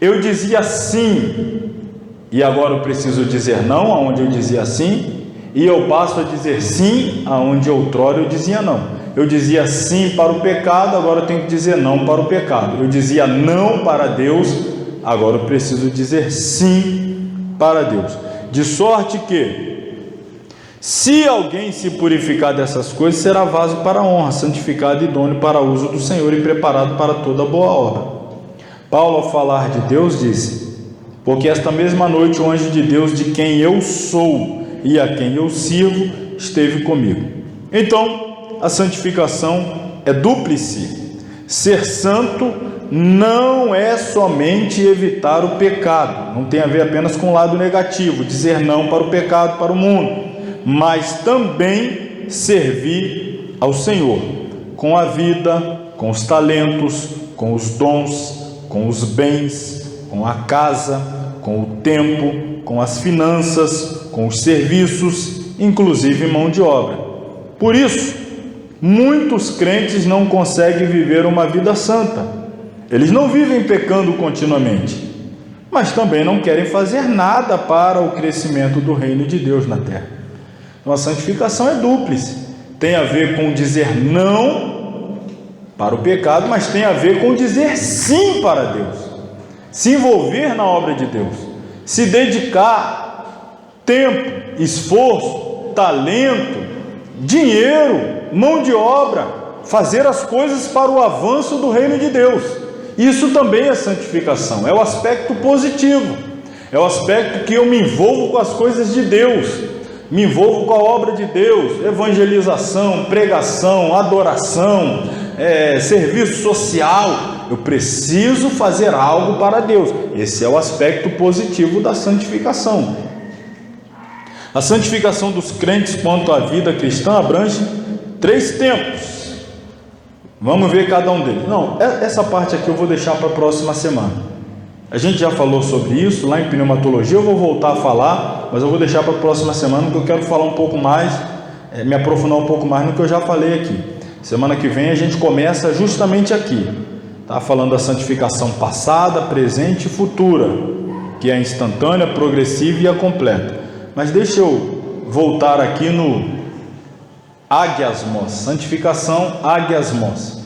Eu dizia sim, e agora eu preciso dizer não, aonde eu dizia sim, e eu passo a dizer sim, aonde outrora eu dizia não. Eu dizia sim para o pecado, agora eu tenho que dizer não para o pecado. Eu dizia não para Deus, agora eu preciso dizer sim para Deus. De sorte que, se alguém se purificar dessas coisas, será vaso para a honra, santificado e idôneo para uso do Senhor e preparado para toda boa obra. Paulo, ao falar de Deus, disse: porque esta mesma noite o anjo de Deus, de quem eu sou e a quem eu sirvo, esteve comigo. Então, a santificação é dúplice. Ser santo não é somente evitar o pecado, não tem a ver apenas com o lado negativo, dizer não para o pecado, para o mundo, mas também servir ao Senhor, com a vida, com os talentos, com os dons, com os bens, com a casa, com o tempo, com as finanças, com os serviços, inclusive mão de obra. Por isso, muitos crentes não conseguem viver uma vida santa. Eles não vivem pecando continuamente, mas também não querem fazer nada para o crescimento do reino de Deus na terra. Então a santificação é dúplice. Tem a ver com dizer não para o pecado, mas tem a ver com dizer sim para Deus. Se envolver na obra de Deus, se dedicar tempo, esforço, talento, dinheiro, mão de obra, fazer as coisas para o avanço do reino de Deus. Isso também é santificação, é o aspecto positivo, é o aspecto que eu me envolvo com as coisas de Deus, me envolvo com a obra de Deus, evangelização, pregação, adoração, serviço social. Eu preciso fazer algo para Deus. Esse é o aspecto positivo da santificação. A santificação dos crentes quanto à vida cristã abrange 3 tempos. Vamos ver cada um deles. Não, essa parte aqui eu vou deixar para a próxima semana. A gente já falou sobre isso lá em pneumatologia, eu vou voltar a falar, mas eu vou deixar para a próxima semana, porque eu quero falar um pouco mais, me aprofundar um pouco mais no que eu já falei aqui. Semana que vem a gente começa justamente aqui, tá? Falando da santificação passada, presente e futura, que é a instantânea, progressiva e a completa. Mas deixa eu voltar aqui no agiasmos, santificação agiasmos.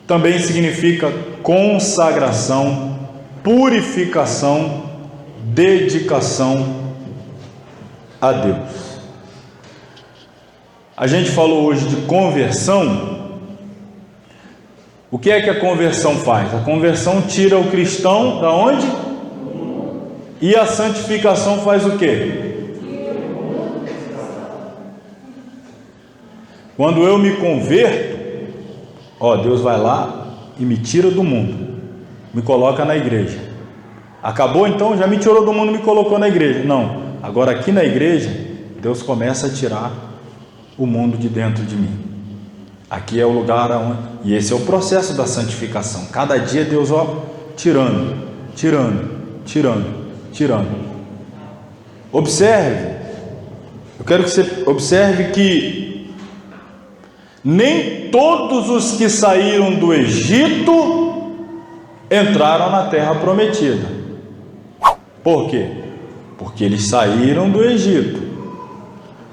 Também significa consagração, purificação, dedicação a Deus. A gente falou hoje de conversão. O que é que a conversão faz? A conversão tira o cristão da onde? E a santificação faz o quê? Quando eu me converto, Deus vai lá e me tira do mundo, me coloca na igreja. Acabou então? Já me tirou do mundo e me colocou na igreja? Não, agora aqui na igreja, Deus começa a tirar o mundo de dentro de mim. Aqui é o lugar onde... E esse é o processo da santificação. Cada dia Deus, tirando. Observe, eu quero que você observe que nem todos os que saíram do Egito entraram na terra prometida. Por quê? Porque eles saíram do Egito,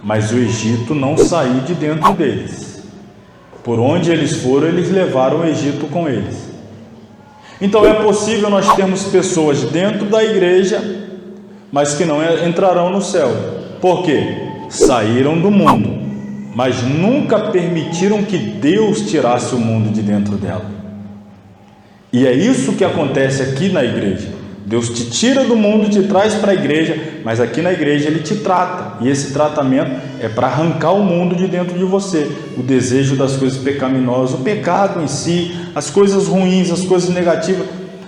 mas o Egito não saiu de dentro deles. Por onde eles foram, eles levaram o Egito com eles. Então é possível nós termos pessoas dentro da igreja, mas que não entrarão no céu. Por quê? Saíram do mundo, mas nunca permitiram que Deus tirasse o mundo de dentro dela. E é isso que acontece aqui na igreja. Deus te tira do mundo, te traz para a igreja, mas aqui na igreja Ele te trata, e esse tratamento é para arrancar o mundo de dentro de você, o desejo das coisas pecaminosas, o pecado em si, as coisas ruins, as coisas negativas.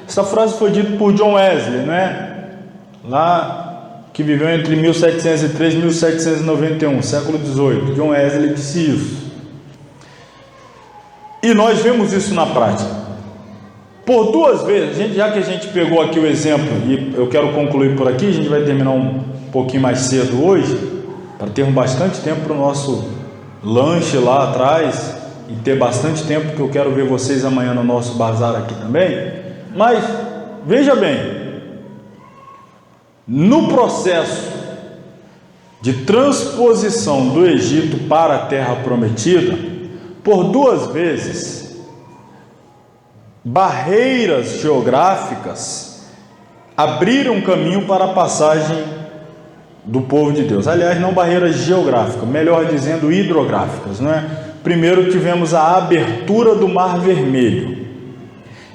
Essa frase foi dita por John Wesley, né? Lá que viveu entre 1703 e 1791, século XVIII. John Wesley disse isso, e nós vemos isso na prática. Por duas vezes, já que a gente pegou aqui o exemplo, e eu quero concluir por aqui, a gente vai terminar um pouquinho mais cedo hoje, para termos bastante tempo para o nosso lanche lá atrás, e ter bastante tempo, que eu quero ver vocês amanhã no nosso bazar aqui também. Mas, veja bem, no processo de transposição do Egito para a terra prometida, por duas vezes, barreiras geográficas abriram caminho para a passagem do povo de Deus. Aliás, não barreiras geográficas, melhor dizendo hidrográficas, não é? Primeiro tivemos a abertura do Mar Vermelho,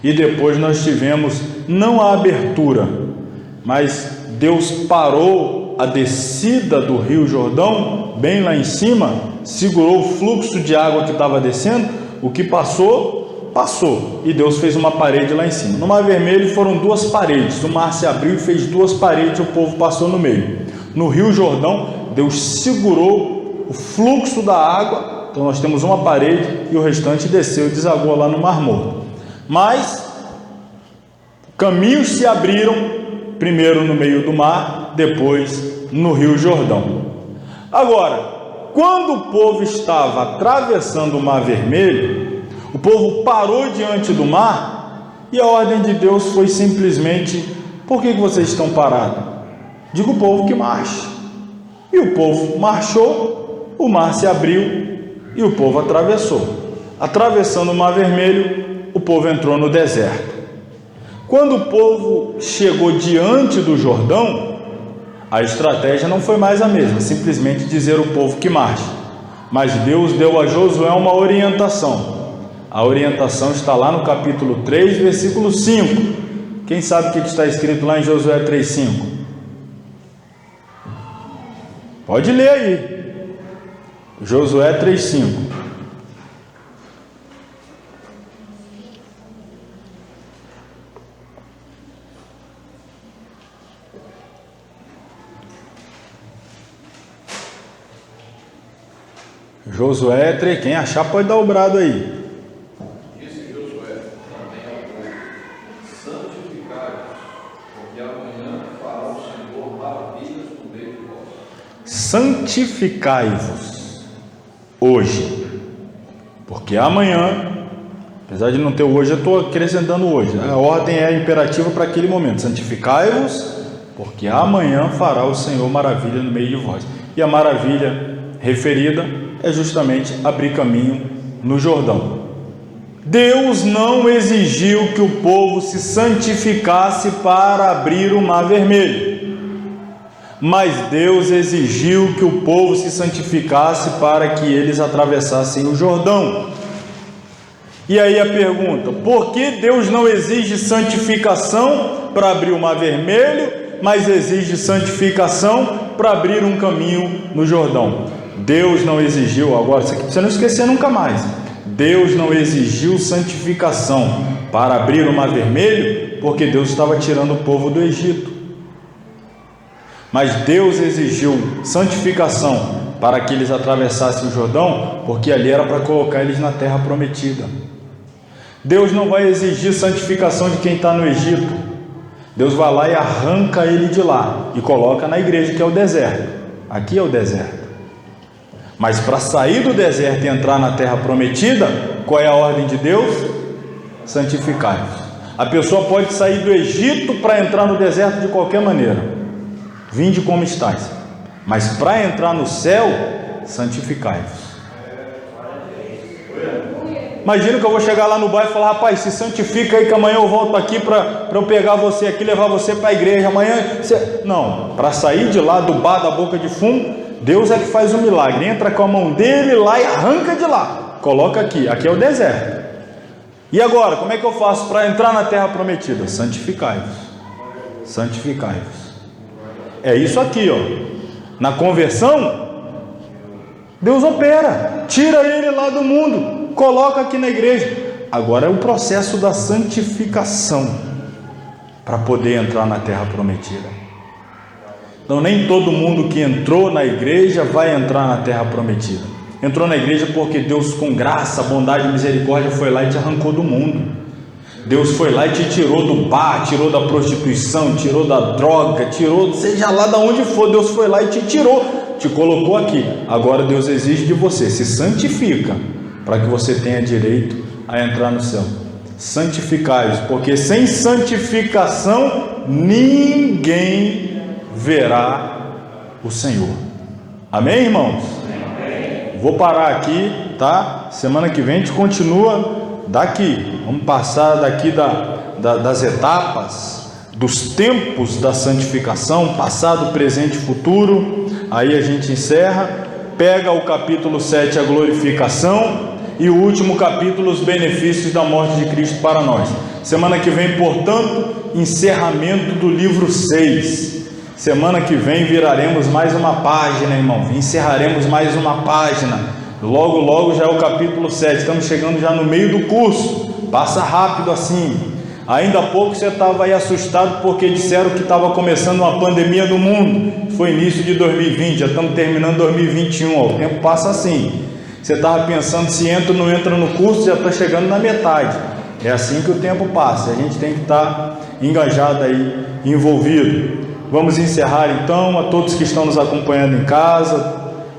e depois nós tivemos não a abertura, mas Deus parou a descida do Rio Jordão, bem lá em cima, segurou o fluxo de água que estava descendo. O que passou, e Deus fez uma parede lá em cima. No Mar Vermelho foram duas paredes, o mar se abriu e fez duas paredes, o povo passou no meio. No Rio Jordão, Deus segurou o fluxo da água, então nós temos uma parede e o restante desceu e desagou lá no Mar Morto. Mas caminhos se abriram, primeiro no meio do mar, depois no Rio Jordão. Agora, quando o povo estava atravessando o Mar Vermelho, o povo parou diante do mar, e a ordem de Deus foi simplesmente: por que vocês estão parados? Diga o povo que marche. E o povo marchou, o mar se abriu e o povo atravessou. Atravessando o Mar Vermelho, o povo entrou no deserto. Quando o povo chegou diante do Jordão, a estratégia não foi mais a mesma, simplesmente dizer ao povo que marche. Mas Deus deu a Josué uma orientação. A orientação está lá no capítulo 3, versículo 5. Quem sabe o que está escrito lá em Josué 3,5? Pode ler aí. Josué 3,5. Josué 3, quem achar pode dar o brado aí. Disse Josué também ao povo: santificai-vos, porque amanhã fará o Senhor maravilhas no meio de vós. Santificai-vos hoje, porque amanhã, apesar de não ter hoje, eu estou acrescentando hoje. A ordem é imperativa para aquele momento: santificai-vos, porque amanhã fará o Senhor maravilha no meio de vós. E a maravilha referida é justamente abrir caminho no Jordão. Deus não exigiu que o povo se santificasse para abrir o Mar Vermelho, mas Deus exigiu que o povo se santificasse para que eles atravessassem o Jordão. E aí a pergunta: por que Deus não exige santificação para abrir o Mar Vermelho, mas exige santificação para abrir um caminho no Jordão? Deus não exigiu, agora isso aqui pra você não esquecer nunca mais, Deus não exigiu santificação para abrir o Mar Vermelho, porque Deus estava tirando o povo do Egito. Mas Deus exigiu santificação para que eles atravessassem o Jordão, porque ali era para colocar eles na terra prometida. Deus não vai exigir santificação de quem está no Egito. Deus vai lá e arranca ele de lá e coloca na igreja, que é o deserto. Aqui é o deserto. Mas para sair do deserto e entrar na terra prometida, qual é a ordem de Deus? Santificai-vos. A pessoa pode sair do Egito para entrar no deserto de qualquer maneira. Vinde como estáis. Mas para entrar no céu, santificai-vos. Imagina que eu vou chegar lá no bairro e falar: rapaz, se santifica aí que amanhã eu volto aqui para eu pegar você aqui, levar você para a igreja. Amanhã você... Não, para sair de lá do bar da boca de fumo, Deus é que faz um milagre. Entra com a mão dele lá e arranca de lá. Coloca aqui, aqui é o deserto. E agora, como é que eu faço para entrar na terra prometida? Santificai-vos. Santificai-vos. É isso aqui, ó. Na conversão, Deus opera, tira ele lá do mundo, coloca aqui na igreja. Agora é o processo da santificação para poder entrar na terra prometida. Então nem todo mundo que entrou na igreja vai entrar na terra prometida. Entrou na igreja porque Deus, com graça, bondade e misericórdia, foi lá e te arrancou do mundo. Deus foi lá e te tirou do bar, tirou da prostituição, tirou da droga, tirou, seja lá de onde for, Deus foi lá e te tirou, te colocou aqui. Agora Deus exige de você, se santifica, para que você tenha direito a entrar no céu. Santificai-vos, porque sem santificação ninguém verá o Senhor. Amém, irmãos? Amém. Vou parar aqui, tá? Semana que vem a gente continua daqui. Vamos passar daqui das etapas, dos tempos da santificação, passado, presente e futuro. Aí a gente encerra, pega o capítulo 7, a glorificação, e o último capítulo, os benefícios da morte de Cristo para nós. Semana que vem, portanto, encerramento do livro 6. Semana que vem viraremos mais uma página, irmão. Encerraremos mais uma página. Logo, logo já é o capítulo 7. Estamos chegando já no meio do curso. Passa rápido assim. Ainda há pouco você estava aí assustado porque disseram que estava começando uma pandemia no mundo. Foi início de 2020, já estamos terminando 2021. Ó. O tempo passa assim. Você estava pensando se entra ou não entra no curso, já está chegando na metade. É assim que o tempo passa. A gente tem que estar engajado aí, envolvido. Vamos encerrar então. A todos que estão nos acompanhando em casa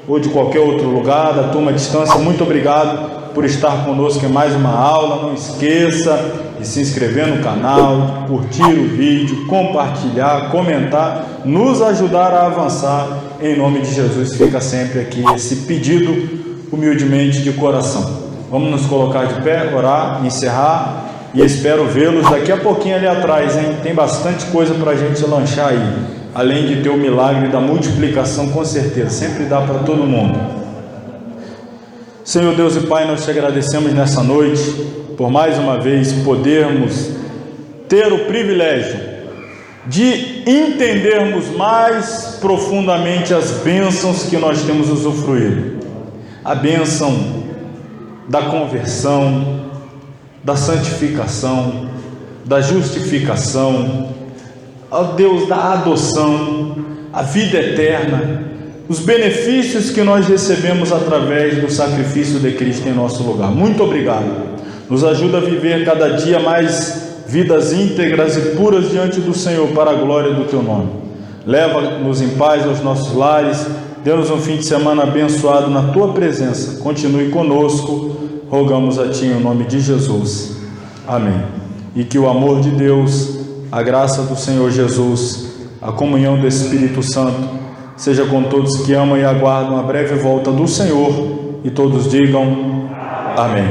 ou de qualquer outro lugar, da turma à distância, muito obrigado por estar conosco em mais uma aula. Não esqueça de se inscrever no canal, curtir o vídeo, compartilhar, comentar, nos ajudar a avançar. Em nome de Jesus, fica sempre aqui esse pedido humildemente de coração. Vamos nos colocar de pé, orar, encerrar, e espero vê-los daqui a pouquinho ali atrás, hein? Tem bastante coisa para a gente lanchar aí, além de ter o milagre da multiplicação, com certeza, sempre dá para todo mundo. Senhor Deus e Pai, nós te agradecemos nessa noite, por mais uma vez podermos ter o privilégio de entendermos mais profundamente as bênçãos que nós temos usufruído. A bênção da conversão, da santificação, da justificação, ó Deus, da adoção, a vida eterna, os benefícios que nós recebemos através do sacrifício de Cristo em nosso lugar. Muito obrigado. Nos ajuda a viver cada dia mais vidas íntegras e puras diante do Senhor, para a glória do Teu nome. Leva-nos em paz aos nossos lares. Dê-nos um fim de semana abençoado na Tua presença. Continue conosco, rogamos a Ti em nome de Jesus. Amém. E que o amor de Deus, a graça do Senhor Jesus, a comunhão do Espírito Santo, seja com todos que amam e aguardam a breve volta do Senhor, e todos digam amém.